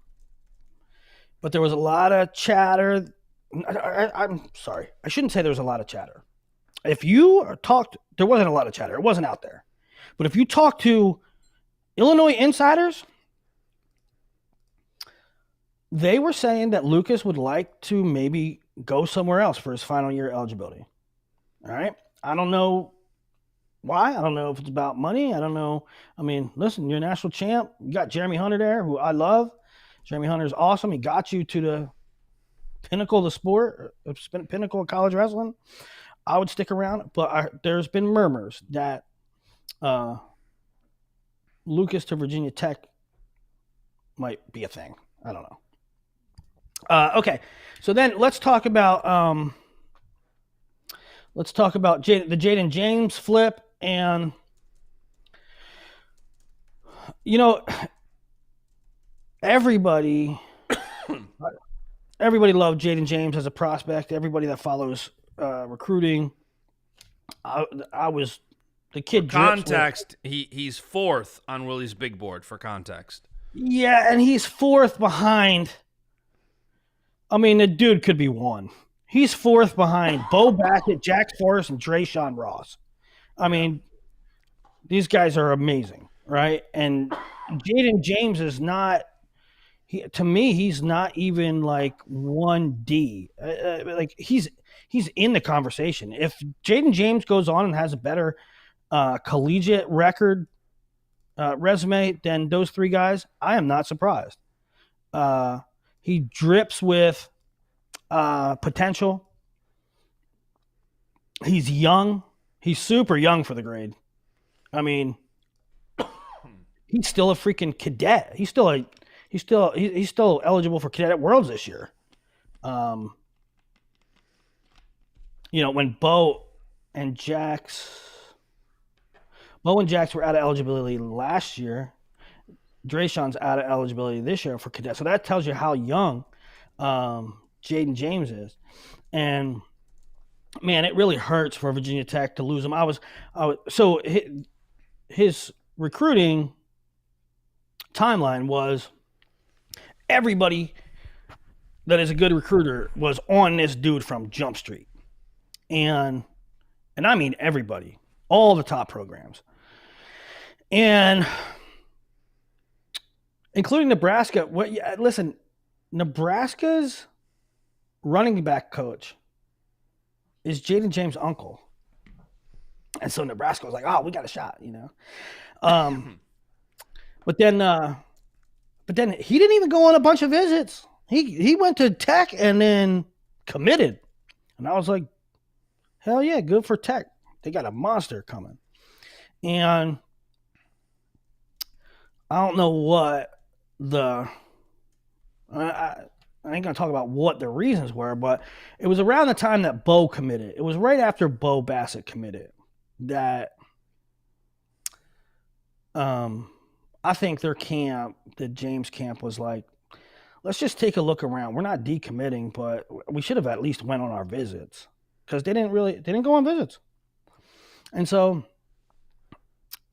there was a lot of chatter. I'm sorry. I shouldn't say there was a lot of chatter. If you talked, there wasn't a lot of chatter. It wasn't out there. But if you talk to Illinois insiders, they were saying that Lucas would like to maybe go somewhere else for his final year eligibility. All right. I don't know why. I don't know if it's about money. I don't know. I mean, listen, you're a national champ. You got Jeremy Hunter there, who I love. Jeremy Hunter is awesome. He got you to the pinnacle of the sport, pinnacle of college wrestling. I would stick around, but there's been murmurs that Lucas to Virginia Tech might be a thing. I don't know. Okay, so then let's talk about the Jayden James flip, and everybody loved Jayden James as a prospect. Everybody that follows recruiting, I was the kid. For context, he's fourth on Willie's big board. For context, yeah, and he's fourth behind. I mean, the dude could be one. He's fourth behind Bo Backett, Jack Forrest, and Drayshawn Ross. I mean, these guys are amazing, right? And Jayden James is not. To me, he's not even like 1D. Like he's in the conversation. If Jayden James goes on and has a better collegiate record resume than those three guys, I am not surprised. He drips with potential. He's young. He's super young for the grade. I mean, he's still a freaking cadet. He's still eligible for Cadet Worlds this year. When Bo and Jax were out of eligibility last year, Drayshawn's out of eligibility this year for cadet. So that tells you how young Jayden James is. And man, it really hurts for Virginia Tech to lose him. So his recruiting timeline was everybody that is a good recruiter was on this dude from Jump Street. And I mean everybody, all the top programs. And including Nebraska. Listen, Nebraska's running back coach is Jayden James' uncle. And so Nebraska was like, oh, we got a shot, But then he didn't even go on a bunch of visits. He went to Tech and then committed. And I was like, hell yeah, good for Tech. They got a monster coming. And I don't know what the I ain't gonna talk about what the reasons were, but it was around the time that Bo committed. It was right after Bo Bassett committed that I think their camp, the James camp, was like, let's just take a look around. We're not decommitting, but we should have at least went on our visits because they didn't go on visits. And so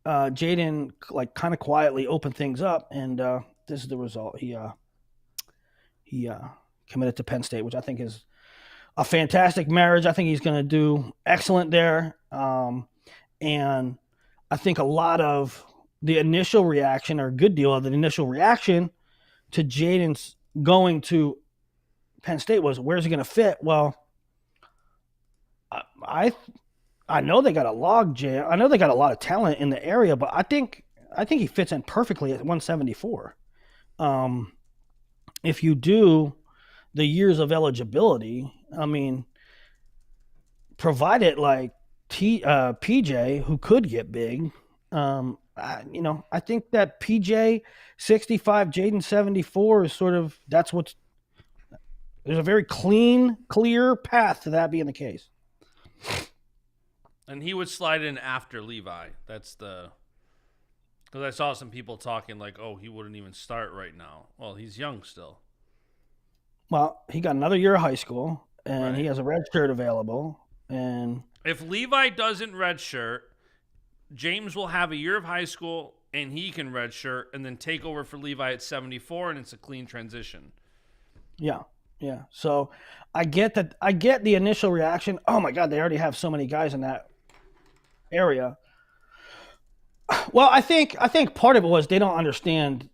Jayden like kind of quietly opened things up, and this is the result. He committed to Penn State, which I think is a fantastic marriage. I think he's going to do excellent there. And I think a lot of the initial reaction, or a good deal of the initial reaction to Jayden's going to Penn State was, where's he going to fit? Well, I know they got a log jam. I know they got a lot of talent in the area, but I think he fits in perfectly at 174. If you do the years of eligibility, I mean, provided like PJ, who could get big, I think that PJ 65, Jayden 74 is sort of, there's a very clear path to that being the case. And he would slide in after Levi. Because I saw some people talking like, oh, he wouldn't even start right now. Well, he's young still. Well, he got another year of high school, and Right. he has a red shirt available. And If Levi doesn't redshirt, James will have a year of high school, and he can redshirt and then take over for Levi at 74, and it's a clean transition. yeah. So I get the initial reaction. Oh my God, they already have so many guys in that area. Well, I think part of it was they don't understand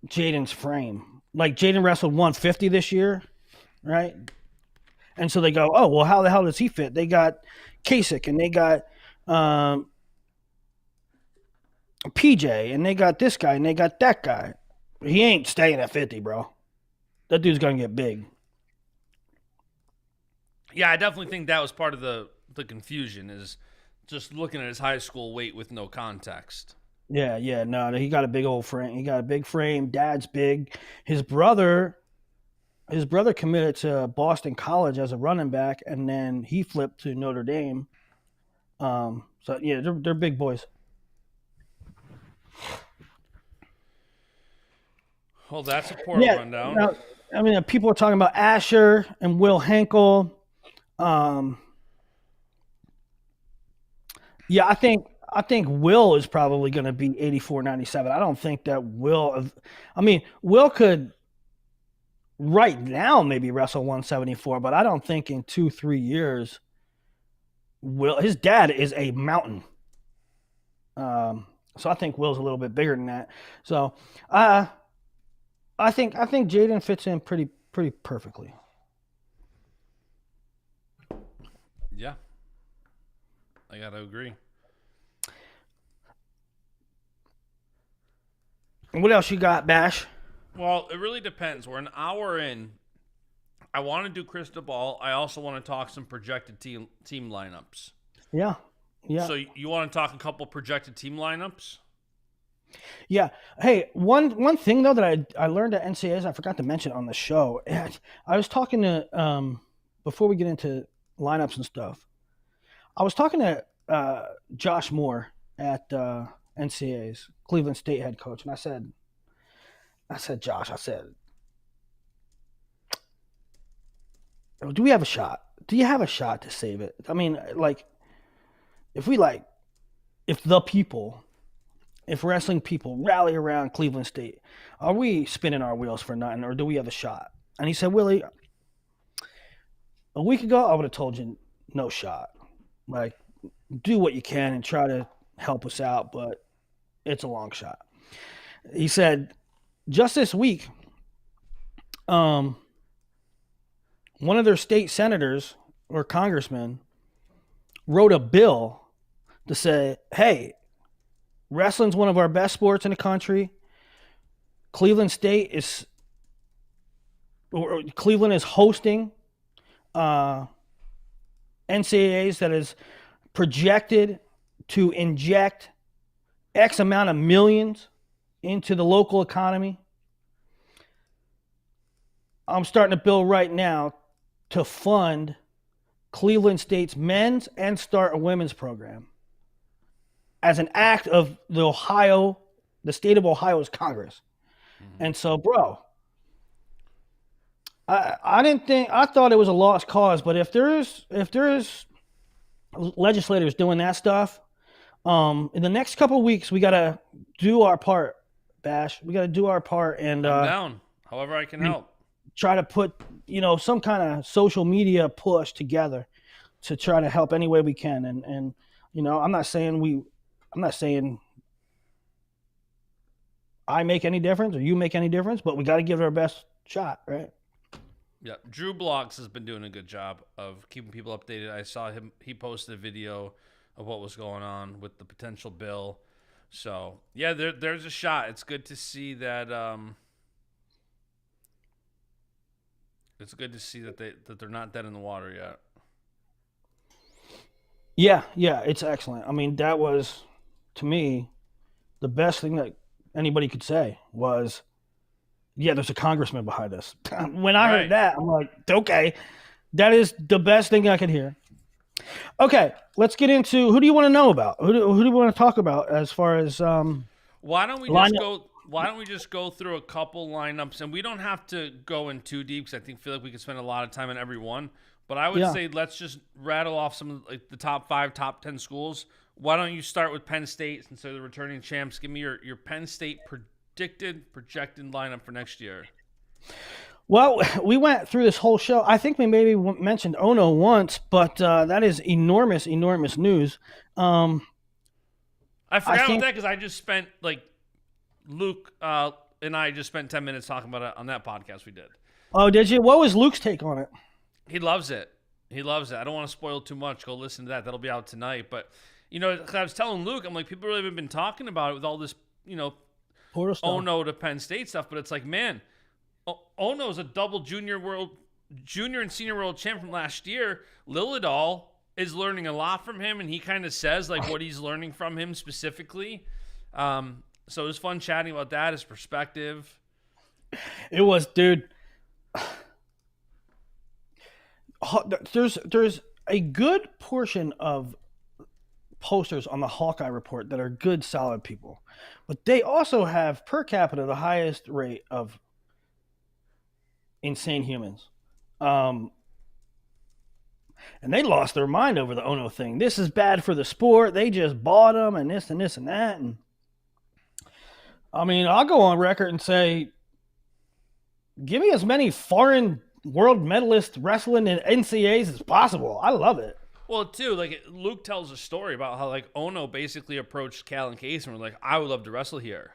Jayden's frame. Like, Jayden wrestled 150 this year, right? And so they go, oh, well, how the hell does he fit? They got Kasich, and they got PJ, and they got this guy, and they got that guy. He ain't staying at 50, bro. That dude's going to get big. Yeah, I definitely think that was part of the confusion, is just looking at his high school weight with no context. Yeah, no, he got a big old frame. He got a big frame. Dad's big. His brother committed to Boston College as a running back, and then he flipped to Notre Dame. So yeah, they're big boys. Well, that's a poor rundown. Now, I mean, people are talking about Asher and Will Henkel. Yeah, I think Will is probably going to be 84-97. I don't think that Will. I mean, Will could right now maybe wrestle 174, but I don't think in 2-3 years. Will, his dad is a mountain. So I think Will's a little bit bigger than that. So I think Jayden fits in pretty perfectly. Yeah, I gotta agree. And what else you got, Bash? Well, it really depends. We're an hour in. I want to do crystal ball. I also want to talk some projected team lineups. Yeah. So you want to talk a couple projected team lineups? Yeah. Hey, one thing though that I learned at NCAAs, I forgot to mention on the show. I was talking to before we get into lineups and stuff. I was talking to Josh Moore at NCAAs, Cleveland State head coach, and I said, Josh, do we have a shot? Do you have a shot to save it? I mean, like, if wrestling people rally around Cleveland State, are we spinning our wheels for nothing, or do we have a shot? And he said, Willie, a week ago, I would have told you no shot. Like, do what you can and try to help us out, but it's a long shot. He said, just this week, one of their state senators or congressmen wrote a bill to say, hey, wrestling's one of our best sports in the country. Cleveland is hosting NCAAs that is projected to inject X amount of millions into the local economy. I'm starting a bill right now to fund Cleveland State's men's and start a women's program as an act of the state of Ohio's Congress. Mhm. And so, bro, I thought it was a lost cause, but if there's legislators doing that stuff, in the next couple of weeks, we gotta do our part, Bash. We gotta do our part and I'm down. However I can help. try to put some kind of social media push together to try to help any way we can. And I'm not saying I make any difference or you make any difference, but we got to give it our best shot, right? Yeah, Drew Blocks has been doing a good job of keeping people updated. I saw him; he posted a video of what was going on with the potential bill. So yeah, there's a shot. It's good to see that. It's good to see that they're not dead in the water yet. Yeah, it's excellent. I mean, that was to me the best thing that anybody could say was, yeah, there's a congressman behind us. When I Right. heard that, I'm like, okay, that is the best thing I could hear. Okay, let's get into who do you want to know about? Who do you want to talk about as far as Why don't we just lineup? go? Why don't we just go through a couple lineups, and we don't have to go in too deep because I feel like we could spend a lot of time on every one. But I would Yeah. say let's just rattle off some of like the top 5, top 10 schools. Why don't you start with Penn State since they're the returning champs? Give me your Penn State projected lineup for next year. Well, we went through this whole show. I think we maybe mentioned Ono once, but that is enormous news. I forgot about think- that because I just spent like Luke and I just spent 10 minutes talking about it on that podcast we did. Oh, did you? What was Luke's take on it? He loves it. He loves it. I don't want to spoil too much. Go listen to that. That'll be out tonight. But, I was telling Luke, I'm like, people really haven't been talking about it with all this, Portal stuff. Ono to Penn State stuff. But it's like, man, Ono's a double junior and senior world champ from last year. Lillidahl is learning a lot from him, and he kind of says, like, what he's learning from him specifically. So it was fun chatting about that, his perspective. It was, dude. There's a good portion of posters on the Hawkeye Report that are good, solid people, but they also have per capita the highest rate of insane humans, and they lost their mind over the Ono thing. This is bad for the sport. They just bought them, and this and this and that. And I mean, I'll go on record and say, give me as many foreign world medalist wrestling in NCAAs as possible. I love it. Well, too, like Luke tells a story about how like Ono basically approached Cal and Case and were like, I would love to wrestle here.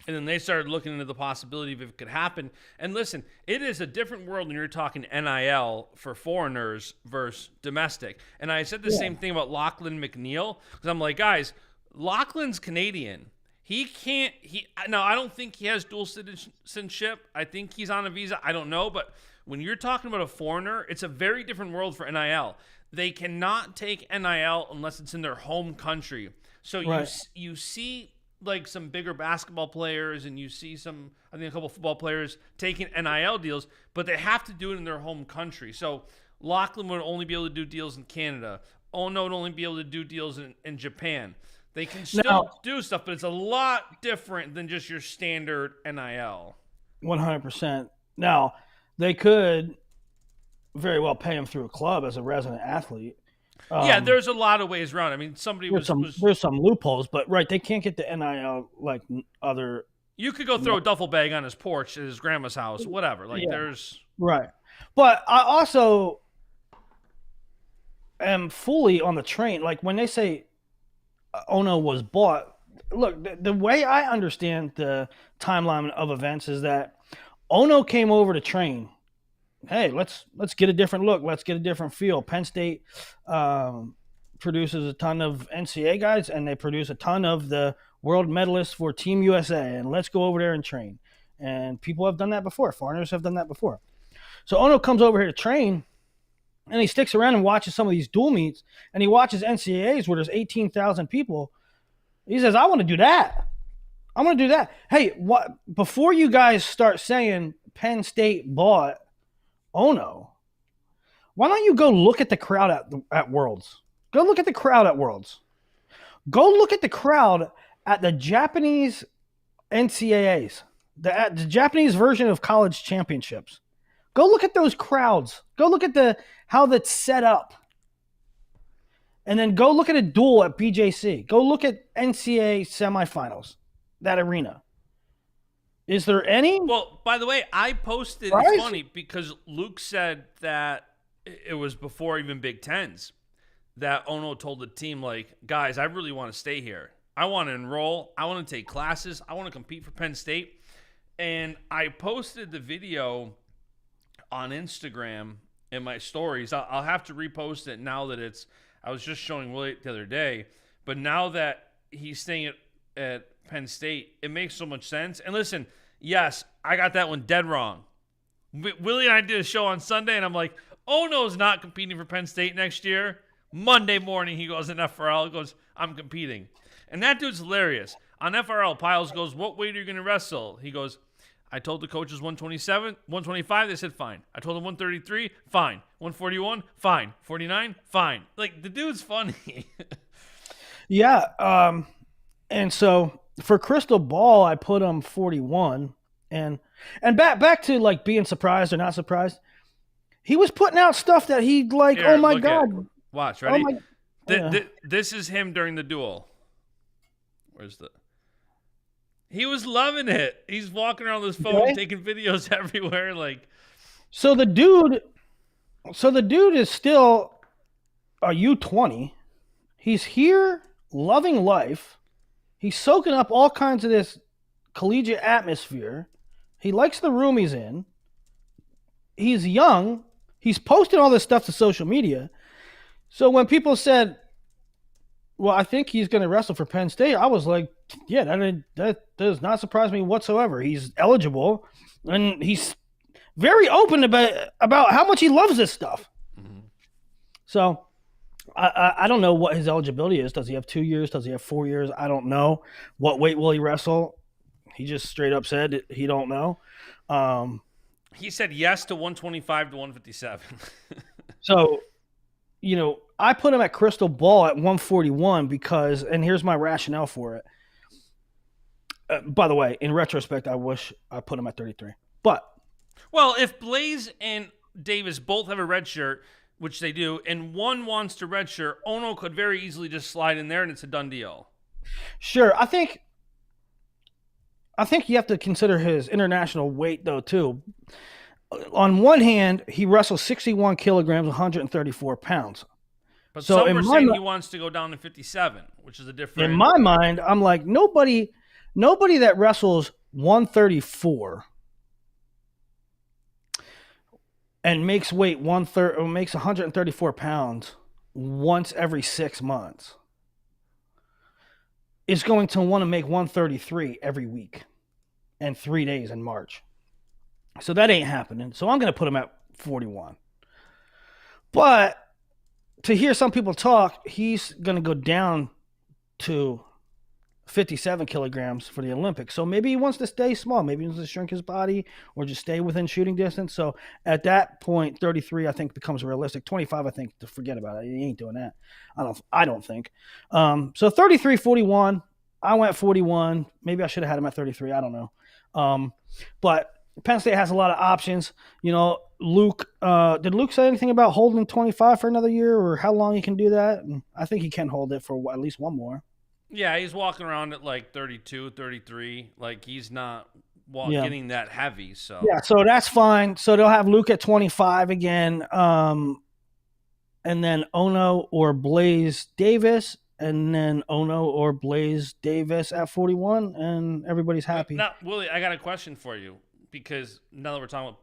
And then they started looking into the possibility of if it could happen. And listen, it is a different world when you're talking NIL for foreigners versus domestic. And I said the same thing about Lachlan McNeil because I'm like, guys, Lachlan's Canadian. Now I don't think he has dual citizenship. I think he's on a visa. I don't know, but when you're talking about a foreigner, it's a very different world for NIL. They cannot take NIL unless it's in their home country. So Right. you see like some bigger basketball players and you see I think a couple football players taking NIL deals, but they have to do it in their home country. So Lachlan would only be able to do deals in Canada. Ono would only be able to do deals in Japan. They can still do stuff, but it's a lot different than just your standard NIL. 100%. Now, they could very well pay him through a club as a resident athlete. Yeah, there's a lot of ways around. I mean, There's some loopholes, but right, they can't get the NIL like other. You could go throw a duffel bag on his porch at his grandma's house, whatever. Like there's Right. But I also am fully on the train. Like when they say Ono was bought, look, the way I understand the timeline of events is that Ono came over to train. Hey, let's get a different look. Let's get a different feel. Penn State produces a ton of NCAA guys, and they produce a ton of the world medalists for Team USA. And let's go over there and train. And people have done that before. Foreigners have done that before. So Ono comes over here to train, and he sticks around and watches some of these dual meets, and he watches NCAAs where there's 18,000 people. He says, I want to do that. I want to do that. Hey, before you guys start saying Penn State bought Ono. Why don't you go look at the crowd at Worlds? Go look at the crowd at Worlds. Go look at the crowd at the Japanese NCAAs, the Japanese version of college championships. Go look at those crowds. Go look at how that's set up. And then go look at a duel at BJC. Go look at NCAA semifinals, that arena. Is there any? Well, by the way, I posted, Right? it's funny because Luke said that it was before even Big Tens that Ono told the team, like, guys, I really want to stay here. I want to enroll. I want to take classes. I want to compete for Penn State. And I posted the video on Instagram in my stories. I'll have to repost it now that I was just showing Willie the other day. But now that he's staying at Penn State, it makes so much sense. And listen, yes, I got that one dead wrong. Willie and I did a show on Sunday, and I'm like, Ono's not competing for Penn State next year. Monday morning, he goes in FRL, he goes, I'm competing. And that dude's hilarious. On FRL, Piles goes, what weight are you going to wrestle? He goes, I told the coaches 127, 125, they said fine. I told them 133, fine. 141, fine. 49, fine. Like, the dude's funny. Yeah. And so for Crystal Ball, I put him 41. And back to like being surprised or not surprised. He was putting out stuff that he like, Here, oh my look God. Watch, ready? Oh my, This is him during the duel. He was loving it. He's walking around with his phone, taking videos everywhere. Like, so the dude is still a U20. He's here, loving life. He's soaking up all kinds of this collegiate atmosphere. He likes the room he's in. He's young. He's posting all this stuff to social media. So when people said, well, I think he's going to wrestle for Penn State, I was like, yeah, that does not surprise me whatsoever. He's eligible, and he's very open about how much he loves this stuff. Mm-hmm. So I don't know what his eligibility is. Does he have 2 years? Does he have 4 years? I don't know. What weight will he wrestle? He just straight up said he don't know. He said yes to 125 to 157. So, I put him at Crystal Ball at 141 because, and here's my rationale for it. By the way, in retrospect, I wish I put him at 33. But, well, if Blaze and Davis both have a red shirt, which they do, and one wants to red shirt, Ono could very easily just slide in there and it's a done deal. Sure. I think you have to consider his international weight, though, too. On one hand, he wrestles 61 kilograms, 134 pounds. But so some were saying he wants to go down to 57, which is a different... In my mind, I'm like, nobody that wrestles 134 and makes weight makes 134 pounds once every 6 months is going to want to make 133 every week and 3 days in March. So that ain't happening. So I'm going to put him at 41. But to hear some people talk, he's going to go down to 57 kilograms for the Olympics. So maybe he wants to stay small. Maybe he wants to shrink his body or just stay within shooting distance. So at that point, 33, I think, becomes realistic. 25, I think, to forget about it. He ain't doing that. I don't think. So 33, 41. I went 41. Maybe I should have had him at 33. I don't know. But Penn State has a lot of options. Luke, did Luke say anything about holding 25 for another year or how long he can do that? And I think he can hold it for at least one more. Yeah, he's walking around at like 32, 33. Like, he's not getting that heavy. So yeah, so that's fine. So they'll have Luke at 25 again. And then Ono or Blaze Davis. And then Ono or Blaze Davis at 41. And everybody's happy. Now, Willie, I got a question for you. Because now that we're talking about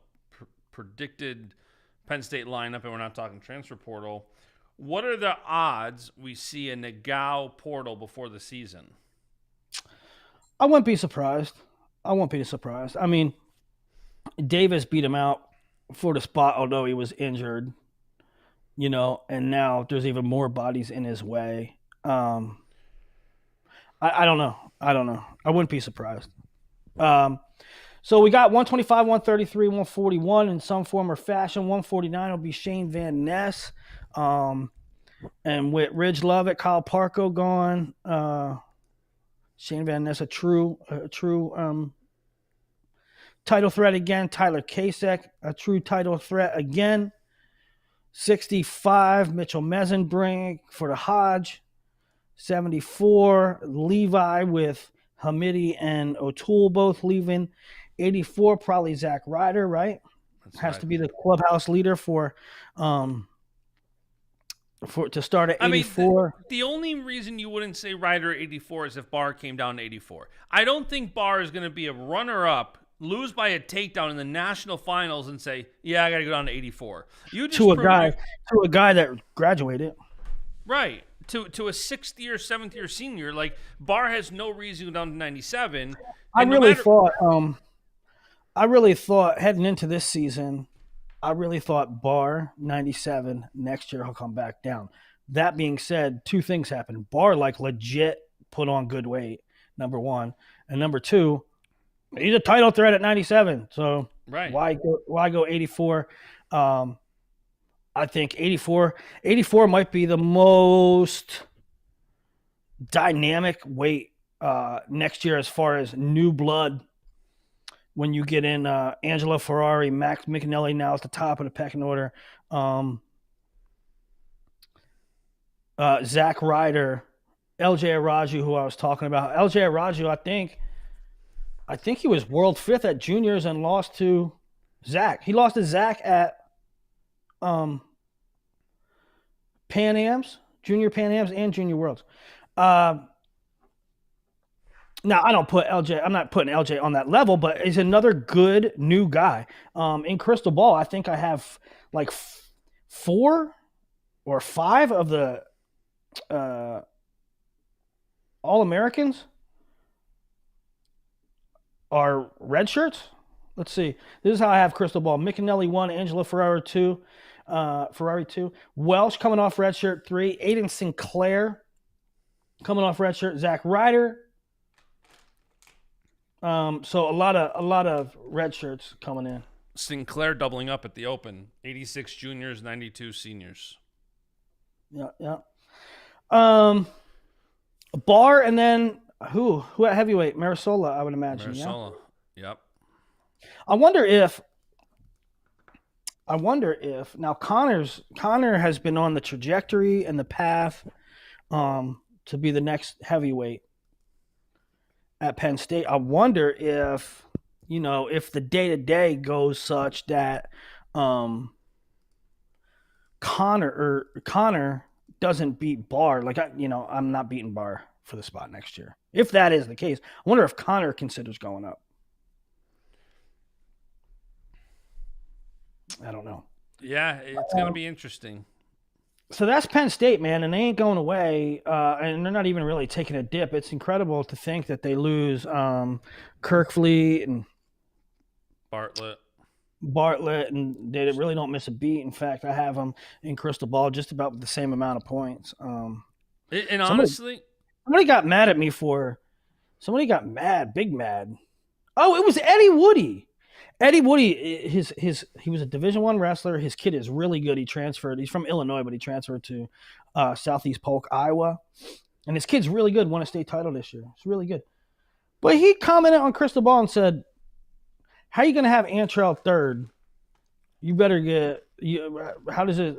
predicted Penn State lineup and we're not talking transfer portal, what are the odds we see a Nagao portal before the season? I wouldn't be surprised. I mean, Davis beat him out for the spot, although he was injured, and now there's even more bodies in his way. I don't know. I wouldn't be surprised. So we got 125, 133, 141 in some form or fashion. 149 will be Shane Van Ness. And with Ridge Lovett, Kyle Parko gone, Shane Van Ness a true title threat again. Tyler Kasek, a true title threat again. 65, Mitchell Mesenbrink for the Hodge. 74, Levi with Hamidi and O'Toole both leaving. 84, probably Zach Ryder, right? Has right. to be the clubhouse leader for to start at 84. I mean, the only reason you wouldn't say Ryder 84 is if Barr came down to 84. I don't think Barr is going to be a runner-up, lose by a takedown in the national finals, and say, "Yeah, I got to go down to 84." You just to a guy that graduated, right? To a 6th year, 7th year senior, like Barr has no reason to go down to 97. I really thought heading into this season, I really thought Barr 97 next year he'll come back down. That being said, two things happened. Barr like legit put on good weight, number one, and number two, he's a title threat at 97. So right. Why go 84? I think 84 might be the most dynamic weight next year as far as new blood. When you get in Angelo Ferrari, Max Mickinelli now at the top of the pecking order. Zach Ryder, LJ Araju, who I was talking about. LJ Araju, I think he was world 5th at juniors and lost to Zach. He lost to Zach at Pan Ams, Junior Pan Ams, and Junior Worlds. Now, I'm not putting LJ on that level, but he's another good new guy. In Crystal Ball, I think I have like 4 or 5 of the All-Americans are red shirts. Let's see. This is how I have Crystal Ball. Mickinelli 1, Angelo Ferrari 2, Welsh coming off red shirt 3, Aiden Sinclair coming off red shirt, Zach Ryder. So a lot of red shirts coming in. Sinclair doubling up at the Open. 86 juniors, 92 seniors. Yeah. Barr and then who at heavyweight? Marisola, I would imagine. Marisola. Yeah? Yep. I wonder if now Connor has been on the trajectory and the path to be the next heavyweight at Penn State. I wonder if the day-to-day goes such that Connor doesn't beat Barr. Like I'm not beating Barr for the spot next year. If that is the case, I wonder if Connor considers going up. I don't know. Yeah, it's going to be interesting. So that's Penn State, man, and they ain't going away, and they're not even really taking a dip. It's incredible to think that they lose Kirkfleet and Bartlett, and they really don't miss a beat. In fact, I have them in Crystal Ball just about the same amount of points. And honestly, somebody got mad at me big mad. Oh, it was Eddie Woody. Eddie Woody, he was a Division I wrestler. His kid is really good. He transferred. He's from Illinois, but he transferred to Southeast Polk, Iowa. And his kid's really good. Won a state title this year. It's really good. But he commented on Crystal Ball and said, "How are you going to have Antrell third? You better get how does it?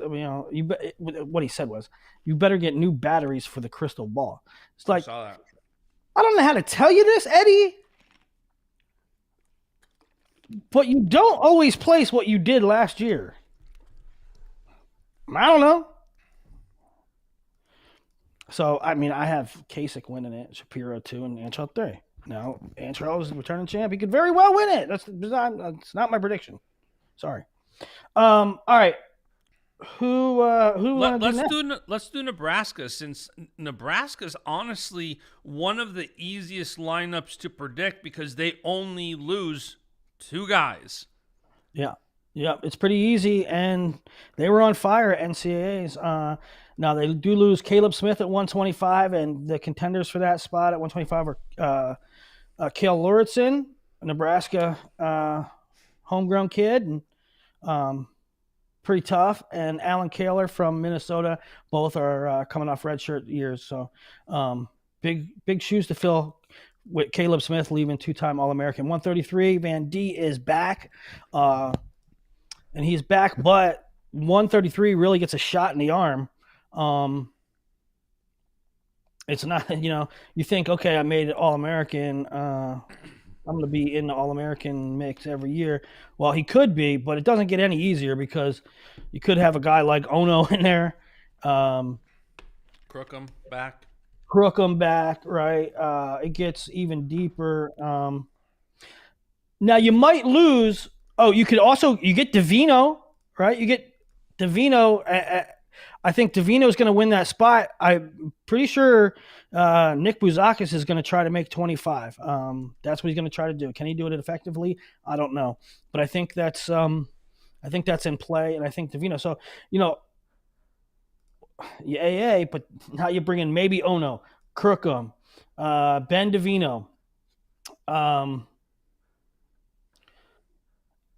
What he said was, you better get new batteries for the Crystal Ball." It's like, I saw that. I don't know how to tell you this, Eddie. But you don't always place what you did last year. I don't know. So, I mean, I have Kasich winning it, Shapiro 2, and Antrell 3. Now, Antrell is the returning champ. He could very well win it. That's not my prediction. Sorry. All right. Let's do Nebraska, since Nebraska's honestly one of the easiest lineups to predict because they only lose 2 guys. Yeah, it's pretty easy, and they were on fire at NCAAs. Now they do lose Caleb Smith at 125, and the contenders for that spot at 125 are Cale Lauritsen Nebraska homegrown kid, and pretty tough. And Alan Kaler from Minnesota, both are coming off redshirt years. So big shoes to fill with Caleb Smith leaving two-time All-American. 133, Van D is back. And he's back, but 133 really gets a shot in the arm. It's not, you think, okay, I made it All-American. I'm going to be in the All-American mix every year. Well, he could be, but it doesn't get any easier because you could have a guy like Ono in there. Crookham back. Crookham back, right? It gets even deeper. Now you might lose. Oh, you get Davino, right? You get Davino. I think Davino is going to win that spot. I'm pretty sure Nick Bouzakis is going to try to make 25. That's what he's going to try to do. Can he do it effectively? I don't know, but I think that's in play, and I think Davino. So you AA, but now you bring in maybe Ono, Crookham, Ben Davino.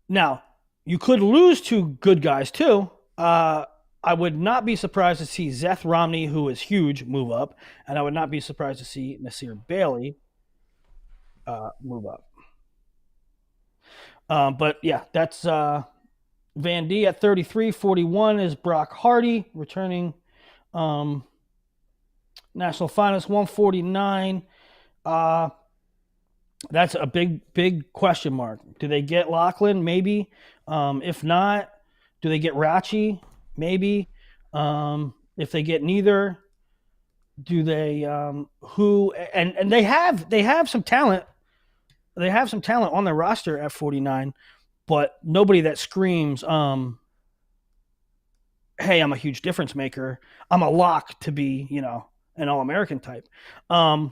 Now you could lose two good guys too. I would not be surprised to see Zeth Romney, who is huge, move up, and I would not be surprised to see Nasir Bailey move up. But yeah, that's Van D at 33. 41 is Brock Hardy, returning national finalist. 149. That's a big question mark. Do they get Lachlan? Maybe. If not, do they get Ratchie? Maybe. If they get neither, do they who and they have some talent. They have some talent on their roster at 49, but nobody that screams, hey, I'm a huge difference maker. I'm a lock to be, an All-American type. And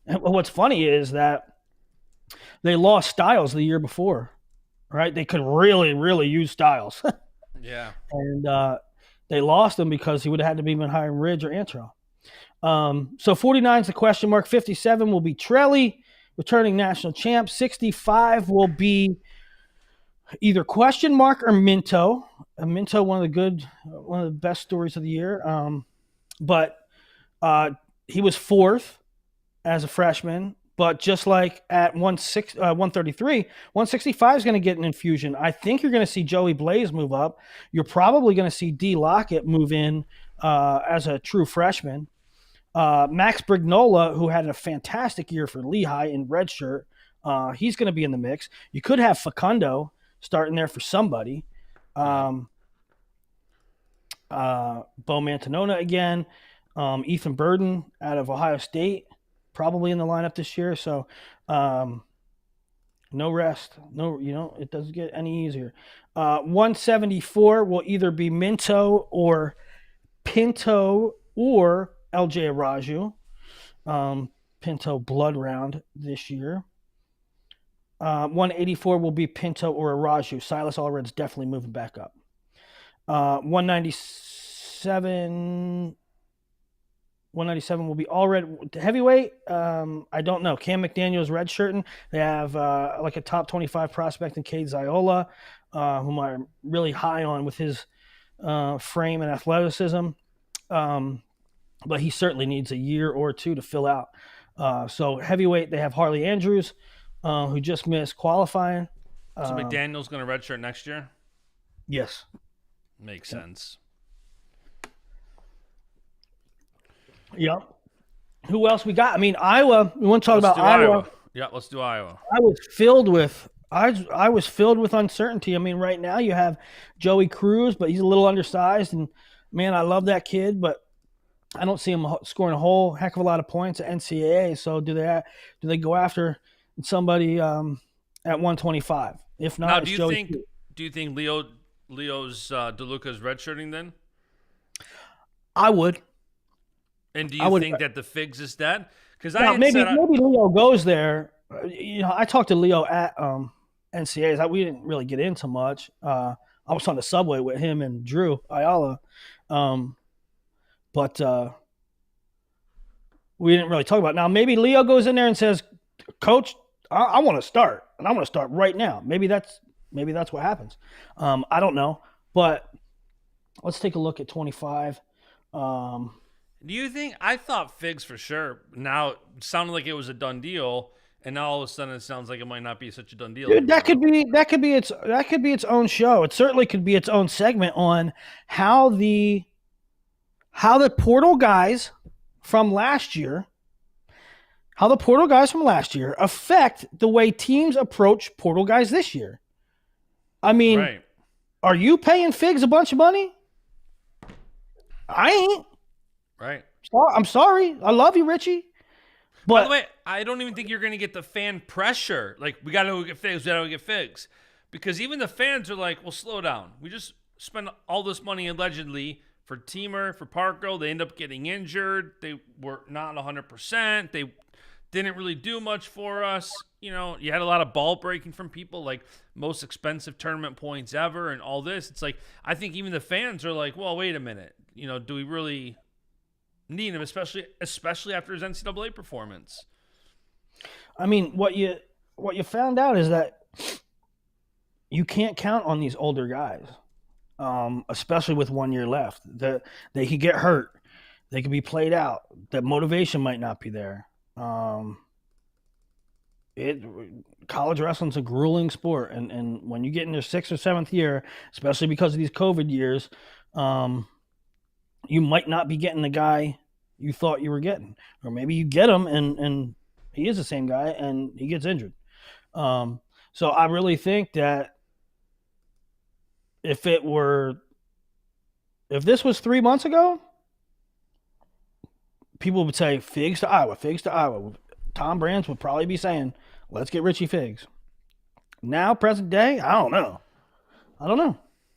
what's funny is that they lost Styles the year before, right? They could really, really use Styles. Yeah. And they lost him because he would have had to be behind Ridge or Antrell. So 49 is the question mark. 57 will be Trelly, returning national champ. 65 will be either question mark or Minto. Minto, one of the best stories of the year. But he was fourth as a freshman. But just like at 133, 165 is going to get an infusion. I think you're going to see Joey Blaze move up. You're probably going to see D. Lockett move in as a true freshman. Max Brignola, who had a fantastic year for Lehigh in redshirt, he's going to be in the mix. You could have Facundo starting there for somebody. Bo Mantanona again. Ethan Burden out of Ohio State, probably in the lineup this year. So no rest. No, it doesn't get any easier. 174 will either be Minto or Pinto or LJ Araju. Pinto blood round this year. 184 will be Pinto or Araju. Silas Allred's definitely moving back up. 197 will be Allred. Heavyweight, I don't know. Cam McDaniel's redshirting. They have like a top 25 prospect in Cade Ziola, whom I'm really high on with his frame and athleticism. But he certainly needs a year or two to fill out. So heavyweight, they have Harley Andrews, who just missed qualifying. So McDaniel's going to redshirt next year? Yes. Makes sense. Yep. Who else we got? I mean, Iowa. We want to talk about Iowa. Yeah, let's do Iowa. I was filled with uncertainty. I mean, right now you have Joey Cruz, but he's a little undersized, and man, I love that kid, but I don't see him scoring a whole heck of a lot of points at NCAA. So do they go after somebody at 125? If not, now, do you think Leo's DeLuca's redshirting then? I would. And do you think that the Figs is that? Because maybe Leo goes there. I talked to Leo at NCAAs. We didn't really get into much. I was on the subway with him and Drew Ayala. But we didn't really talk about it. Now, maybe Leo goes in there and says, Coach, I want to start. and I'm going to start right now. Maybe that's what happens. I don't know, but let's take a look at 25. Do you think? I thought Figs for sure. Now it sounded like it was a done deal, and now all of a sudden it sounds like it might not be such a done deal. Dude, that anymore. could be its own show. It certainly could be its own segment on how the portal guys from last year affect the way teams approach portal guys this year. I mean, Right. Are you paying Figs a bunch of money? I ain't. Right. I'm sorry. I love you, Richie. But by the way, I don't even think you're going to get the fan pressure. Like, we got to go get Figs. We got to go get Figs. Because even the fans are like, well, slow down. We just spent all this money allegedly for Teamer, for Parko. They end up getting injured. They were not 100%. They didn't really do much for us. You know, you had a lot of ball breaking from people, like most expensive tournament points ever and all this. It's like, I think even the fans are like, well, wait a minute. You know, do we really need him, especially after his NCAA performance? I mean, what you found out is that you can't count on these older guys, especially with 1 year left. They could get hurt. They could be played out. That motivation might not be there. College wrestling's a grueling sport, and when you get in your 6th or 7th year, especially because of these COVID years, you might not be getting the guy you thought you were getting, or maybe you get him and he is the same guy and he gets injured. So I really think that if this was 3 months ago, people would say Figs to Iowa. Tom Brands would probably be saying, let's get Richie Figs. Now, present day, I don't know.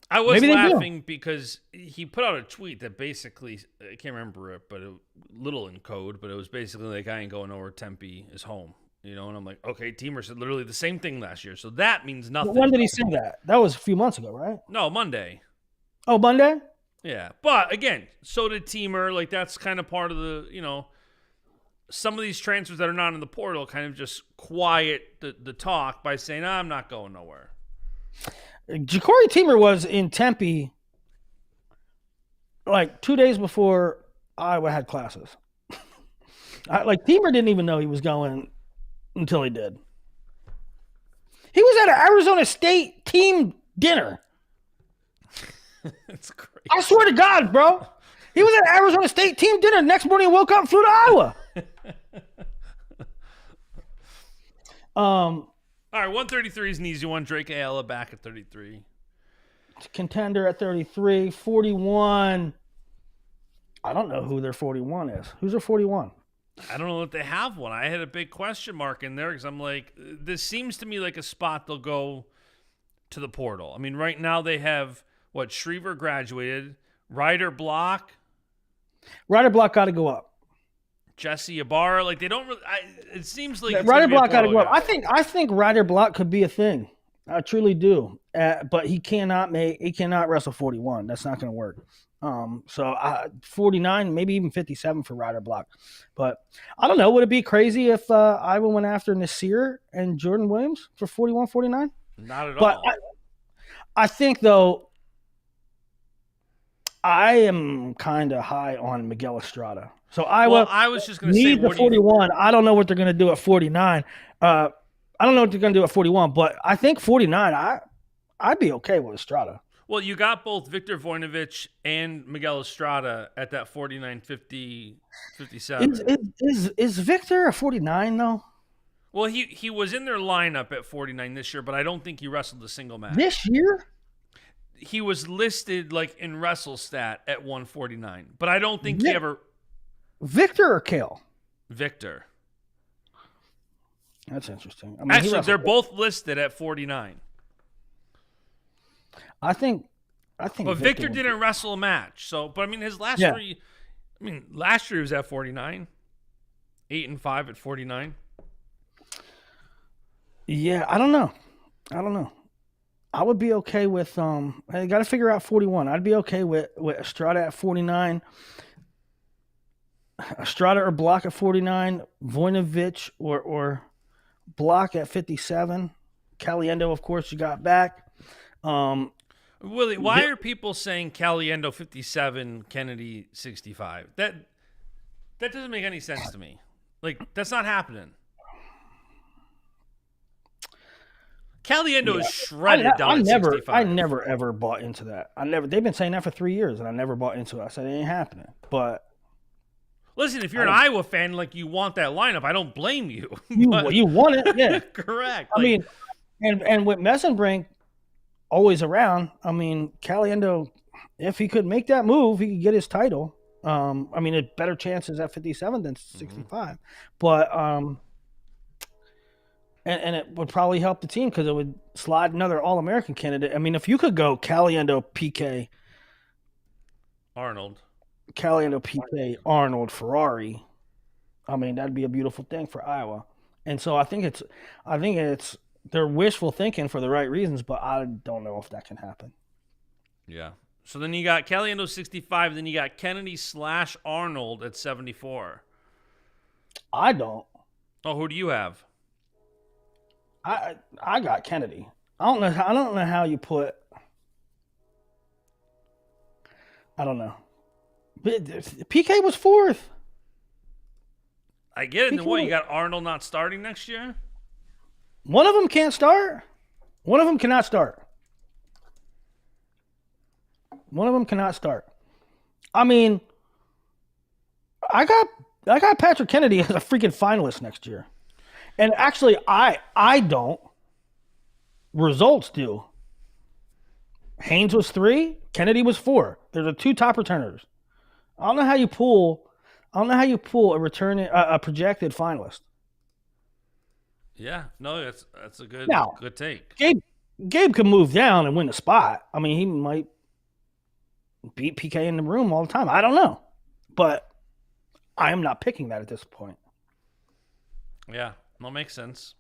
I was laughing because he put out a tweet that basically, I can't remember it, but a little in code, but it was basically like, I ain't going nowhere. Tempe is home. You know, and I'm like, okay, Teamer said literally the same thing last year, so that means nothing. But when did he say that? That was a few months ago, right? No, Monday. Oh, Monday? Yeah, but again, so did Teamer. Like, that's kind of part of the, you know, some of these transfers that are not in the portal kind of just quiet the talk by saying, I'm not going nowhere. Ja'Cory Teamer was in Tempe like 2 days before Iowa had classes. Teamer didn't even know he was going until he did. He was at an Arizona State team dinner. That's crazy. I swear to God, bro. He was at an Arizona State team dinner. Next morning, he woke up and flew to Iowa. All right, 133 is an easy one. Drake Ayala back at 33. Contender at 33. 41. I don't know who their 41 is. Who's their 41? I don't know if they have one. I had a big question mark in there because I'm like, this seems to me like a spot they'll go to the portal. I mean, right now they have, Shriver graduated. Ryder Block. Ryder Block got to go up. Jesse Ibarra, like they don't really. It seems like Ryder Block got to go up. I think Ryder Block could be a thing. I truly do. But he cannot wrestle 41. That's not going to work. 49, maybe even 57 for Ryder Block. But I don't know. Would it be crazy if Iowa went after Nasir and Jordan Williams for 41, 49? Not at but all. I think though, I am kind of high on Miguel Estrada. So I was just going to say the 41. I don't know what they're going to do at 49. I don't know what they're going to do at 41, but I think 49. I'd be okay with Estrada. Well, you got both Victor Voinovich and Miguel Estrada at that 49, 50, 57. Is Victor a 49 though? Well, he was in their lineup at 49 this year, but I don't think he wrestled a single match. This year? He was listed like in WrestleStat at 149, but I don't think he ever. Victor or Kale? Victor. That's interesting. I mean, actually, they're both listed at 49. I think. But Victor didn't wrestle a match, so. But I mean, his last three. I mean, last year he was at 49, 8-5 at 49. Yeah, I don't know. I would be okay with I got to figure out 41. I'd be okay with Estrada at 49. Estrada or Block at 49, Voinovich or Block at 57. Caliendo, of course, you got back. Willie, why are people saying Caliendo 57, Kennedy 65? That doesn't make any sense to me. Like, that's not happening. Caliendo is shredded down at 65. I never ever bought into that. They've been saying that for 3 years, and I never bought into it. I said it ain't happening. But listen, if you're an Iowa fan, like you want that lineup, I don't blame you. You want it, yeah. Correct. I mean, and with Messenbrink always around, I mean, Caliendo, if he could make that move, he could get his title. I mean, it better chances at 57 than 65. But and it would probably help the team because it would slide another All-American candidate. I mean, if you could go Caliendo, PK, Arnold, Arnold, Ferrari, I mean, that'd be a beautiful thing for Iowa. And so I think it's they're wishful thinking for the right reasons, but I don't know if that can happen. Yeah. So then you got Caliendo 65, then you got Kennedy / Arnold at 74. I don't. Oh, who do you have? I got Kennedy. I don't know how you put. I don't know. PK was 4th. I get it. Then what? You got Arnold not starting next year? One of them can't start. One of them cannot start. One of them cannot start. I mean, I got Patrick Kennedy as a freaking finalist next year. And actually, I don't. Results do. Haynes was 3. Kennedy was 4. They're the 2 top returners. I don't know how you pull a projected finalist. Yeah, no, that's a good take. Gabe could move down and win the spot. I mean, he might beat PK in the room all the time. I don't know, but I am not picking that at this point. Yeah. That makes sense.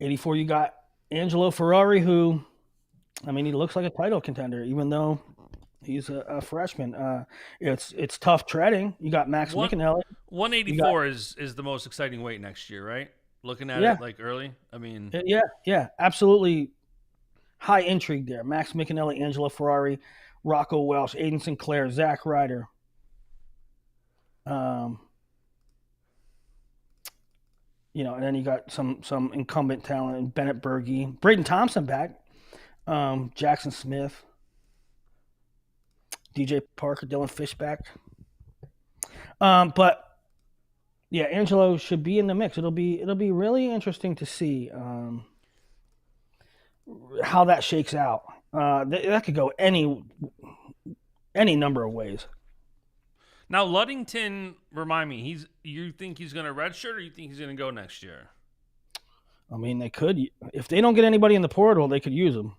84, you got Angelo Ferrari, who, I mean, he looks like a title contender, even though he's a freshman. It's tough treading. You got Max McAnally. 184 is the most exciting weight next year, right? Looking at it like early. I mean, yeah, absolutely. High intrigue there. Max McAnally, Angelo Ferrari, Rocco Welsh, Aiden Sinclair, Zach Ryder. And then you got some incumbent talent, Bennett Berge, Braden Thompson back, Jackson Smith, DJ Parker, Dylan Fishback. But yeah, Angelo should be in the mix. It'll be really interesting to see how that shakes out. That could go any number of ways. Now, Ludington, remind me, you think he's going to redshirt or you think he's going to go next year? I mean, they could. If they don't get anybody in the portal, they could use him.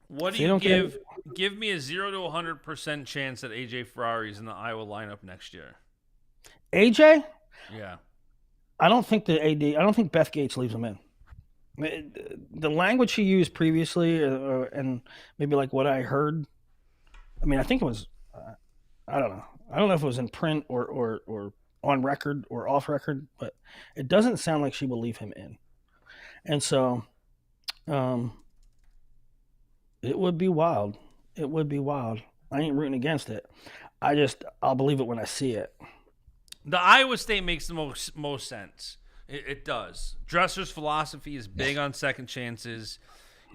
What do you give? Give me a 0 to 100% chance that AJ Ferrari's in the Iowa lineup next year. AJ? Yeah. I don't think I don't think Beth Gates leaves him in. The language he used previously, and maybe like what I heard. I mean, I think it was. I don't know. I don't know if it was in print or on record or off record, but it doesn't sound like she will leave him in. And so, it would be wild. It would be wild. I ain't rooting against it. I'll believe it when I see it. The Iowa State makes the most sense. It does. Dresser's philosophy is big on second chances.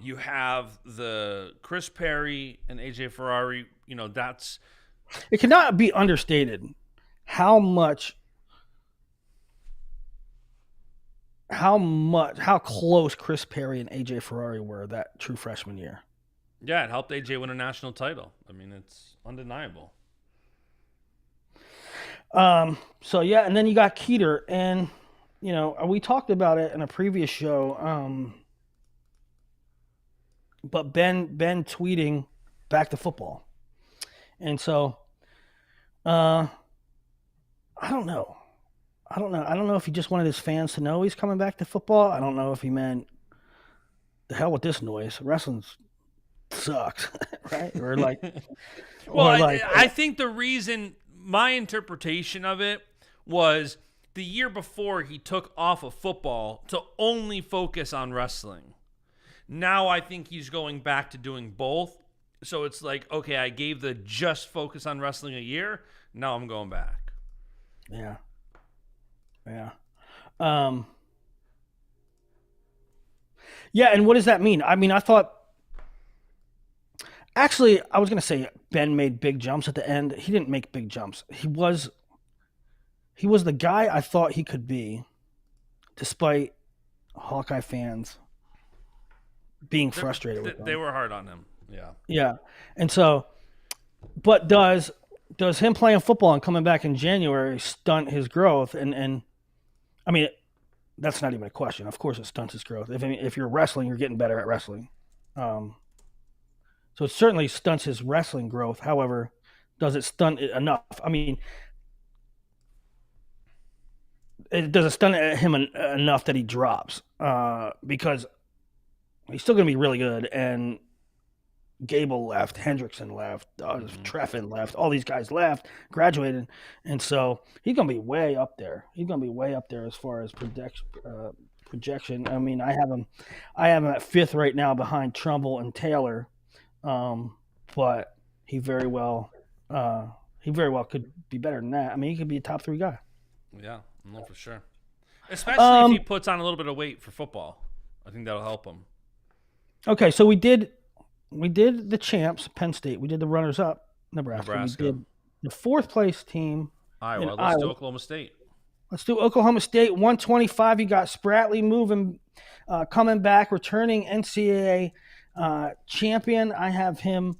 You have the Chris Perry and AJ Ferrari. That's. It cannot be understated how close Chris Perry and AJ Ferrari were that true freshman year. Yeah, it helped AJ win a national title. I mean, it's undeniable. So yeah, and then you got Keeter, and we talked about it in a previous show. But Ben tweeting back to football, and so I don't know. I don't know if he just wanted his fans to know he's coming back to football. I don't know if he meant the hell with this noise. Wrestling sucks, right? Or like, well, I think the reason, my interpretation of it was the year before he took off of football to only focus on wrestling. Now I think he's going back to doing both. So it's like, okay, I gave the just focus on wrestling a year. Now I'm going back. Yeah. Yeah. Yeah, and what does that mean? I mean, I thought actually I was going to say Ben made big jumps at the end. He didn't make big jumps. He was the guy I thought he could be, despite Hawkeye fans being frustrated with him. They were hard on him. Yeah. Yeah. And so, but does him playing football and coming back in January stunt his growth? And I mean, that's not even a question. Of course it stunts his growth. If you're wrestling, you're getting better at wrestling. So it certainly stunts his wrestling growth. However, does it stunt it enough? I mean, does it stun him enough that he drops? Because he's still going to be really good. And Gable left, Hendrickson left, Treffin left, all these guys left, graduated, and so he's going to be way up there. He's going to be way up there as far as projection. I mean, I have him at 5th right now behind Trumbull and Taylor, but he very well could be better than that. I mean, he could be a top 3 guy. Yeah, no, for sure. Especially if he puts on a little bit of weight for football. I think that'll help him. Okay, so we did the champs, Penn State. We did the runners-up, Nebraska. We did the 4th place team, Iowa. Let's do Oklahoma State. Let's do Oklahoma State. 125. You got Spratley moving, coming back, returning NCAA champion. I have him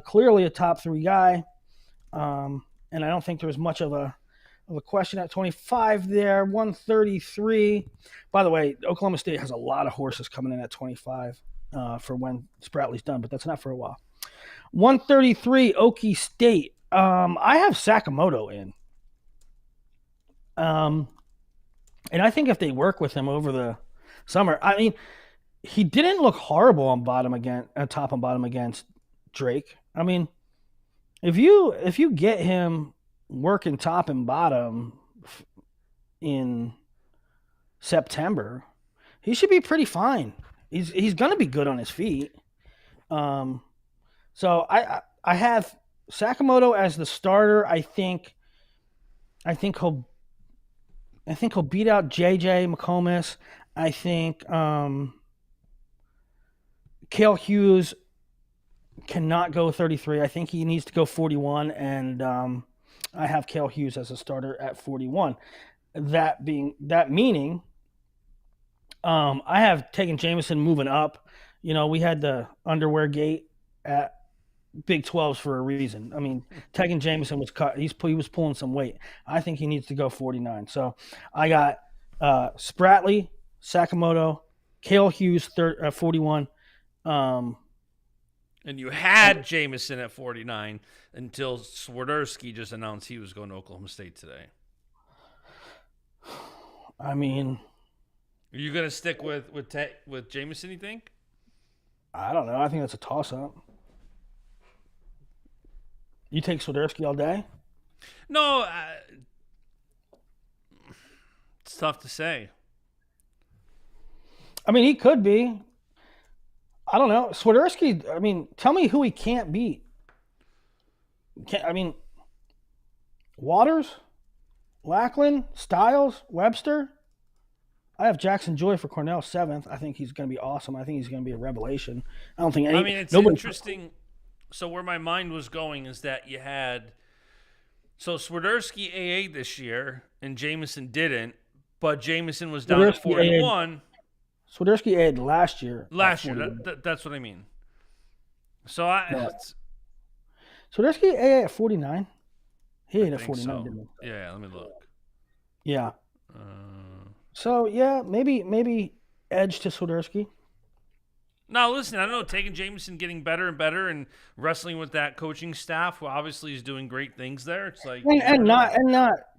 clearly a top 3 guy, and I don't think there was much of a question at 25 there. 133. By the way, Oklahoma State has a lot of horses coming in at 25. For when Spratley's done, but that's not for a while. 133, Okie State. I have Sakamoto in. And I think if they work with him over the summer, I mean, he didn't look horrible on top and bottom against Drake. I mean, if you get him working top and bottom in September, he should be pretty fine. He's going to be good on his feet. So I have Sakamoto as the starter. I think he'll beat out JJ McComas. I think Cale Hughes cannot go 33. I think he needs to go 41, and I have Cale Hughes as a starter at 41. That meaning. I have taken Jameson moving up. You know, we had the underwear gate at Big 12s for a reason. I mean, Tegan Jameson was cut. He was pulling some weight. I think he needs to go 49. So I got Spratley, Sakamoto, Cale Hughes 41. And you had Jameson at 49 until Swiderski just announced he was going to Oklahoma State today. I mean, are you going to stick with Jameson, you think? I don't know. I think that's a toss-up. You take Swiderski all day? No, it's tough to say. I mean, he could be. I don't know. Swiderski, I mean, tell me who he can't beat. Waters, Lackland, Styles, Webster. I have Jackson Joy for Cornell 7th. I think he's going to be awesome. I think he's going to be a revelation. I don't think it's interesting. So where my mind was going is that you had Swiderski AA this year and Jameson didn't, but Jameson was down at 41. Swiderski AA'd last year. That's what I mean. So Swiderski AA at 49. He ate at 49, so. didn't he? Yeah, let me look. Yeah. So yeah, maybe edge to Swiderski. Now listen, I know taking Jameson getting better and better and wrestling with that coaching staff, who obviously is doing great things there. It's like and not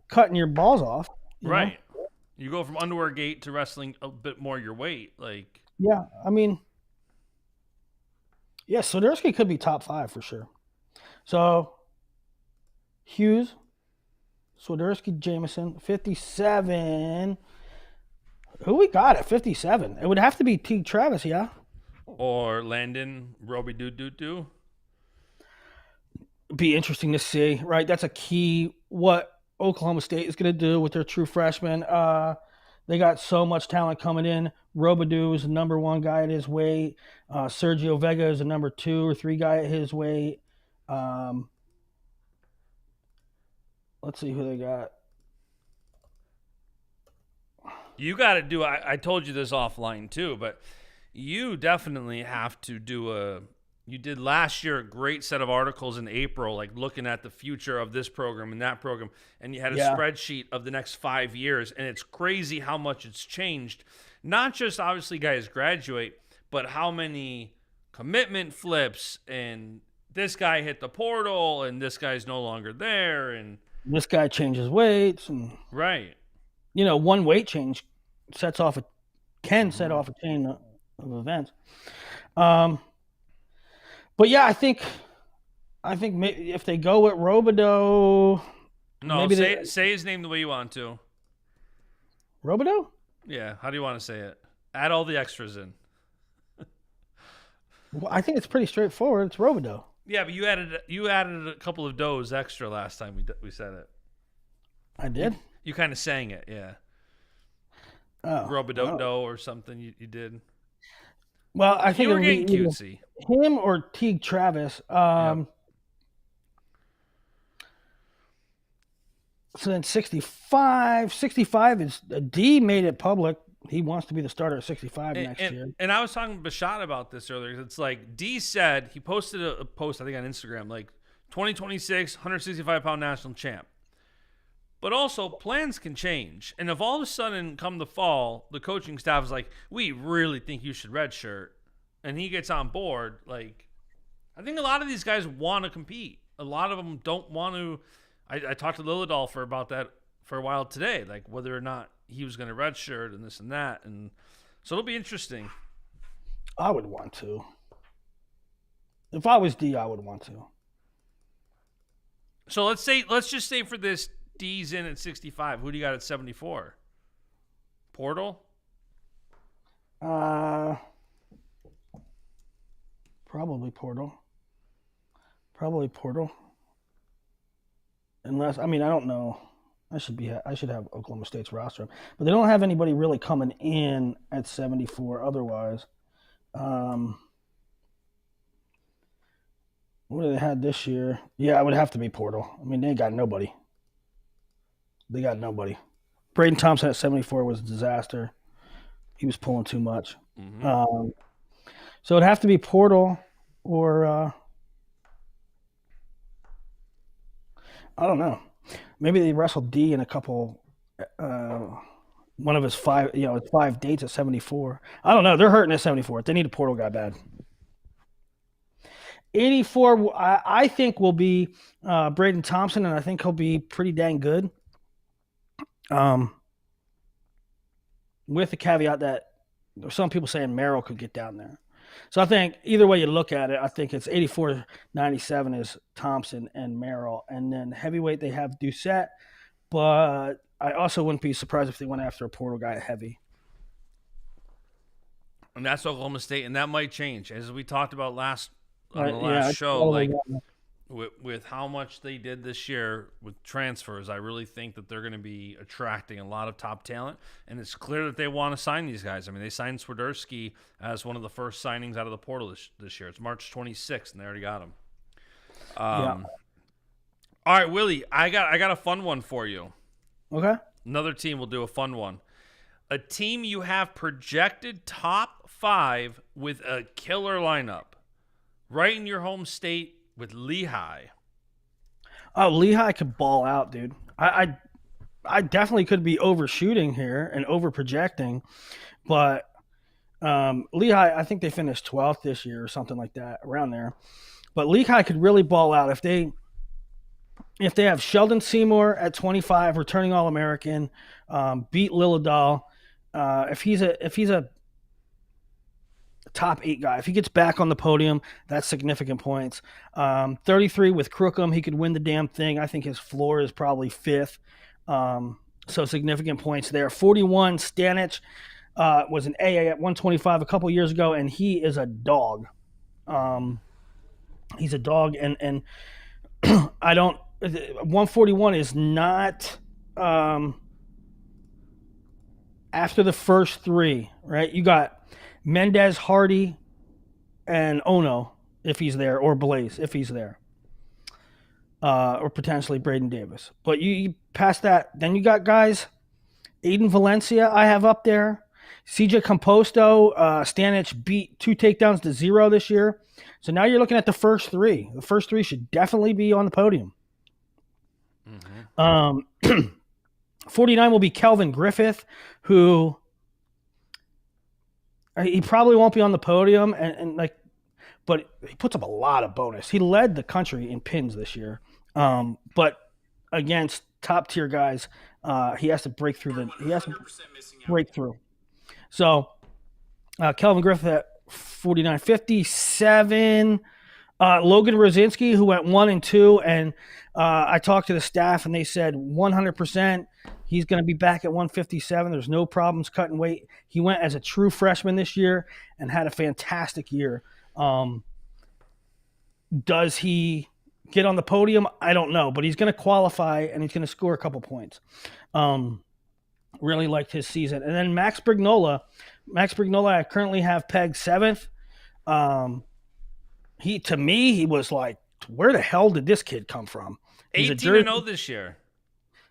cutting your balls off. Right. Know? You go from underwear gate to wrestling a bit more your weight. Like yeah, I mean, yeah, Swiderski could be top 5 for sure. So Hughes, Swiderski, Jameson, 57. Who we got at 57? It would have to be Teague Travis, yeah? Or Landon Roby Doo. Be interesting to see, right? That's a key what Oklahoma State is going to do with their true freshmen. They got so much talent coming in. Robidoux is the number one guy at his weight. Sergio Vega is the number 2 or 3 guy at his weight. Let's see who they got. You got to do. I told you this offline too, but you definitely have to do. You did last year a great set of articles in April, like looking at the future of this program and that program, and you had a spreadsheet of the next 5 years, and it's crazy how much it's changed. Not just obviously guys graduate, but how many commitment flips, and this guy hit the portal, and this guy's no longer there, and this guy changes weights, and right. One weight change can set off a chain of events. But yeah, I think if they go with Robidoux, no, say his name the way you want to. Robidoux? Yeah. How do you want to say it? Add all the extras in. Well, I think it's pretty straightforward. It's Robidoux. Yeah, but you added a couple of doughs extra last time we said it. I did. You kind of sang it, yeah. Oh, Robidoux or something you did. Well, I think you were getting cutesy. Him or Teague Travis. Yep. So then 65 is D made it public. He wants to be the starter at 65 next year. And I was talking to Bashad about this earlier. It's like D said, he posted a post, I think on Instagram, like 2026, 165-pound national champ. But also, plans can change. And if all of a sudden, come the fall, the coaching staff is like, we really think you should redshirt, and he gets on board, like, I think a lot of these guys want to compete. A lot of them don't want to. I talked to Lilliedolfer about that for a while today, like whether or not he was going to redshirt and this and that. And so it'll be interesting. I would want to. If I was D, I would want to. So let's just say for this, D's in at 65. Who do you got at 74? Portal? Probably Portal. Unless, I don't know. I should have Oklahoma State's roster, but they don't have anybody really coming in at 74 otherwise. What do they had this year? Yeah, it would have to be Portal. They got nobody. Braden Thompson at 74 was a disaster. He was pulling too much. Mm-hmm. So it'd have to be Portal or I don't know. Maybe they wrestled D in a couple. One of his 5, it's 5 dates at 74. I don't know. They're hurting at 74. They need a Portal guy bad. 84, I think will be Braden Thompson, and I think he'll be pretty dang good. With the caveat that there's some people saying Merrill could get down there. So I think either way you look at it, I think it's 84-97 is Thompson and Merrill. And then heavyweight, they have Doucette. But I also wouldn't be surprised if they went after a Portal guy at heavy. And that's Oklahoma State, and that might change. As we talked about on the last show, like with how much they did this year with transfers, I really think that they're going to be attracting a lot of top talent, and it's clear that they want to sign these guys. They signed Swiderski as one of the first signings out of the portal this year. It's March 26th, and they already got him. All right, Willie, I got a fun one for you. Okay. Another team will do a fun one. A team you have projected top 5 with a killer lineup, right in your home state. With Lehigh. Oh, Lehigh could ball out, dude. I definitely could be overshooting here and over projecting, but Lehigh, I think they finished 12th this year or something like that, around there. But Lehigh could really ball out if they have Sheldon Seymour at 25, returning All-American, beat Lilliedol. If he's a top 8 guy. If he gets back on the podium, that's significant points. 33 with Crookham, he could win the damn thing. I think his floor is probably 5th. So significant points there. 41, Stanich was an AA at 125 a couple years ago, and he is a dog. He's a dog, and I don't. 141 is not after the first 3, right? You got Mendez, Hardy, and Ono if he's there, or Blaze if he's there, or potentially Braden Davis. But you pass that, then you got guys. Aiden Valencia I have up there. CJ Composto, Stanich beat 2 takedowns to 0 this year. So now you're looking at the first 3. The first 3 should definitely be on the podium. 49 will be Kelvin Griffith, who he probably won't be on the podium, but he puts up a lot of bonus. He led the country in pins this year, but against top tier guys, he has to break through. So Kelvin Griffith at 49, 57. Logan Rosinski, who went 1 and 2, and I talked to the staff, and they said 100% he's going to be back at 157. There's no problems cutting weight. He went as a true freshman this year and had a fantastic year. Does he get on the podium? I don't know, but he's going to qualify, and he's going to score a couple points. Really liked his season. And then Max Brignola, I currently have pegged 7th. He was like, where the hell did this kid come from? He's 18-0 this year.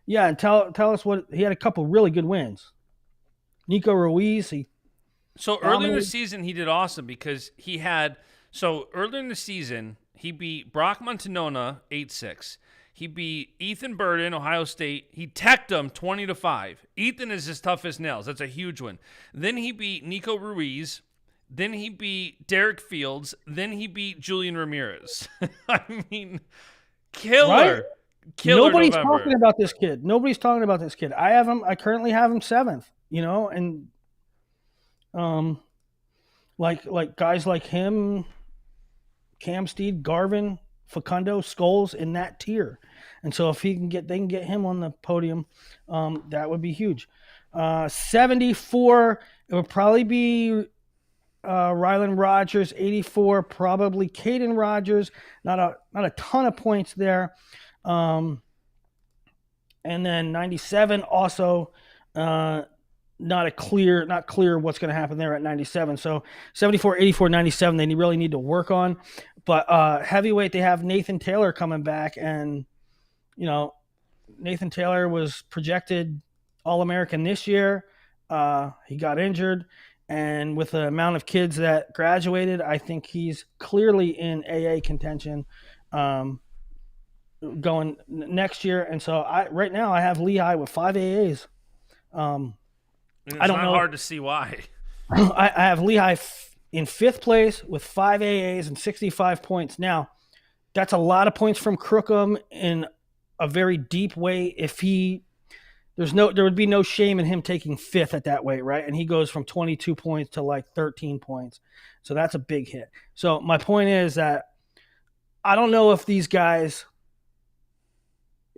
Yeah, and tell us what he had a couple really good wins. Nico Ruiz. So early in the season, he did awesome because earlier in the season, he beat Brock Montanona 8-6. He beat Ethan Byrd, Ohio State. He teched him 20-5. Ethan is as tough as nails. That's a huge one. Then he beat Nico Ruiz. Then he beat Derek Fields. Then he beat Julian Ramirez. I mean, killer. Right? Killer. Nobody's November. talking about this kid. Nobody's talking about this kid. I currently have him 7th, and like guys like him, Cam Steed, Garvin, Facundo, Scholes in that tier. And so if they can get him on the podium, that would be huge. 74, it would probably be Rylan Rogers. 84, probably Caden Rogers. Not a ton of points there. And then 97 also not clear what's going to happen there at 97. So 74, 84, 97 they really need to work on. But heavyweight, they have Nathan Taylor coming back, and Nathan Taylor was projected All-American this year. He got injured, and with the amount of kids that graduated, I think he's clearly in AA contention going next year. And so right now I have Lehigh with 5 AAs. It's I don't know. Hard to see why. I have Lehigh in 5th place with 5 AAs and 65 points. Now, that's a lot of points from Crookham in a very deep way. There would be no shame in him taking 5th at that weight, right? And he goes from 22 points to like 13 points. So that's a big hit. So my point is that I don't know if these guys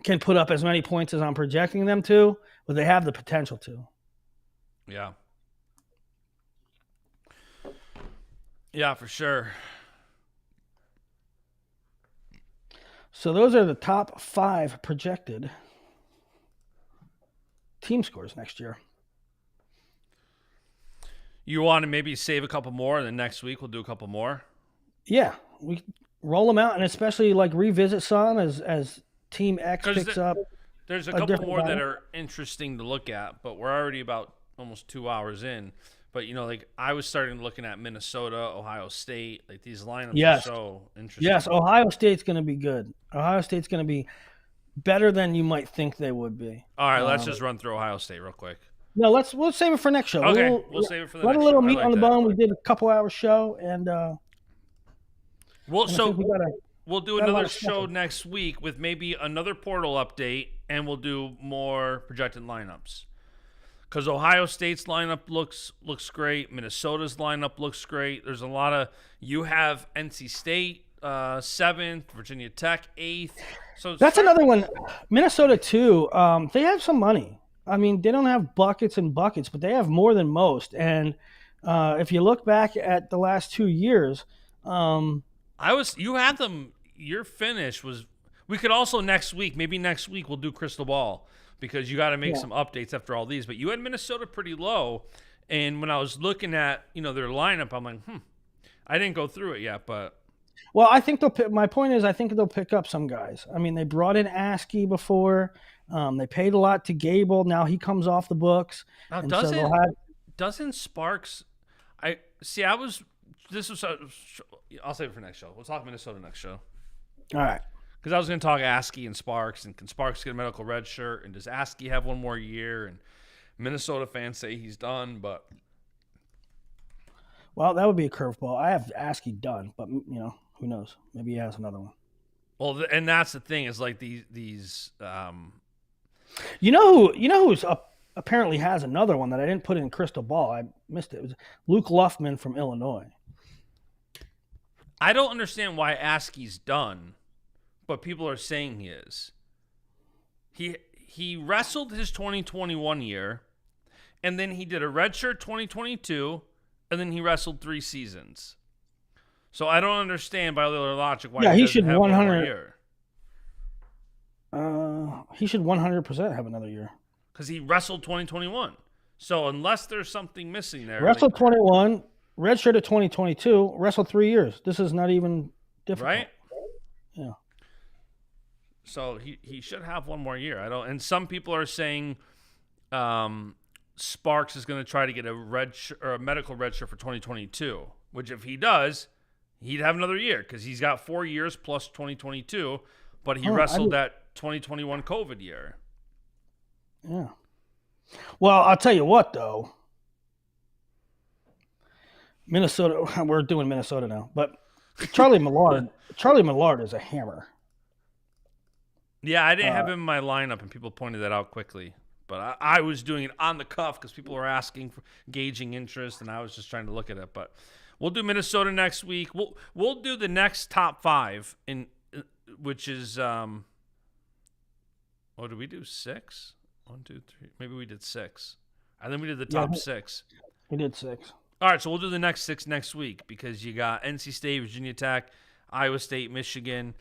can put up as many points as I'm projecting them to, but they have the potential to. Yeah. Yeah, for sure. So those are the top 5 projected team scores next year. You want to maybe save a couple more, and then next week we'll do a couple more? Yeah, we roll them out, and especially like revisit some as Team X picks up. There's a couple more that are interesting to look at, but we're already about almost 2 hours in. But, I was starting looking at Minnesota, Ohio State. Like, these lineups are so interesting. Yes, Ohio State's going to be good. Ohio State's going to be better than you might think they would be. All right, let's just run through Ohio State real quick. No, we'll save it for next show. Okay, we'll save it for the next show. A little meat on the bone. We did a couple-hour show, and we'll do another show next week with maybe another portal update, and we'll do more projected lineups. because Ohio State's lineup looks great. Minnesota's lineup looks great. There's a lot of you have NC State 7th, Virginia Tech 8th. So that's another one. Minnesota too. They have some money. I mean, they don't have buckets and buckets, but they have more than most. And if you look back at the last 2 years, you had them. Your finish was. We could also maybe next week we'll do crystal ball because you got to make some updates after all these. But you had Minnesota pretty low, and when I was looking at their lineup, I'm like, I didn't go through it yet, but. Well, I think my point is I think they'll pick up some guys. I mean, they brought in Askey before. They paid a lot to Gable. Now he comes off the books. Now, doesn't Sparks? I'll save it for next show. We'll talk Minnesota next show. All right. Because I was going to talk Askey and Sparks, and can Sparks get a medical red shirt, and does Askey have one more year? And Minnesota fans say he's done, but well, that would be a curveball. I have Askey done, but who knows? Maybe he has another one. Well, and that's the thing is like these. Who's apparently has another one that I didn't put in crystal ball. I missed it. It was Luke Luffman from Illinois. I don't understand why Askey's done, but people are saying he is. He wrestled his 2021 year, and then he did a redshirt 2022, and then he wrestled 3 seasons. So I don't understand by the logic why he should have 100 one more year. He should 100% have another year. Because he wrestled 2021. So unless there's something missing there. Wrestled 21, redshirt at 2022, wrestled 3 years. This is not even difficult. Right? Yeah. So he should have one more year. And some people are saying Sparks is going to try to get a medical redshirt for 2022, which if he does, he'd have another year because he's got 4 years plus 2022, but he wrestled that 2021 COVID year. Yeah. Well, I'll tell you what, though. Minnesota, we're doing Minnesota now, but Charlie Millard is a hammer. Yeah, I didn't have him in my lineup, and people pointed that out quickly. But I was doing it on the cuff because people were asking for gauging interest, and I was just trying to look at it. But we'll do Minnesota next week. We'll do the next top 5, which is did we do 6? 1, 2, 3. Maybe we did 6. And then we did the top 6. We did 6. All right, so we'll do the next 6 next week because you got NC State, Virginia Tech, Iowa State, Michigan,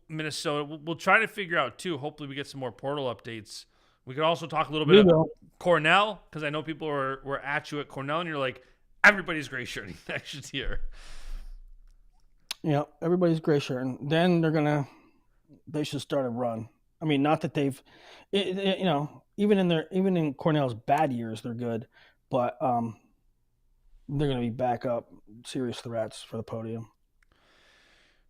Minnesota. We'll try to figure out too. Hopefully, we get some more portal updates. We could also talk a little bit about Cornell because I know people were at you at Cornell, and you're like, everybody's gray shirting next year. Yeah, everybody's gray shirting. Then they should start a run. I mean, not that they've, even in Cornell's bad years, they're good, but they're going to be back up serious threats for the podium.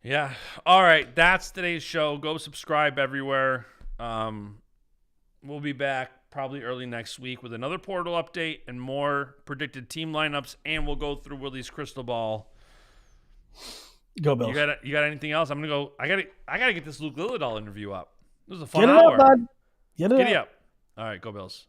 Yeah. All right. That's today's show. Go subscribe everywhere. We'll be back probably early next week with another portal update and more predicted team lineups, and we'll go through Willie's crystal ball. Go Bills. You got anything else? I'm gonna go. I gotta get this Luke Lillidahl interview up. This was a fun hour. Get it up, bud. Get it up. All right, go Bills.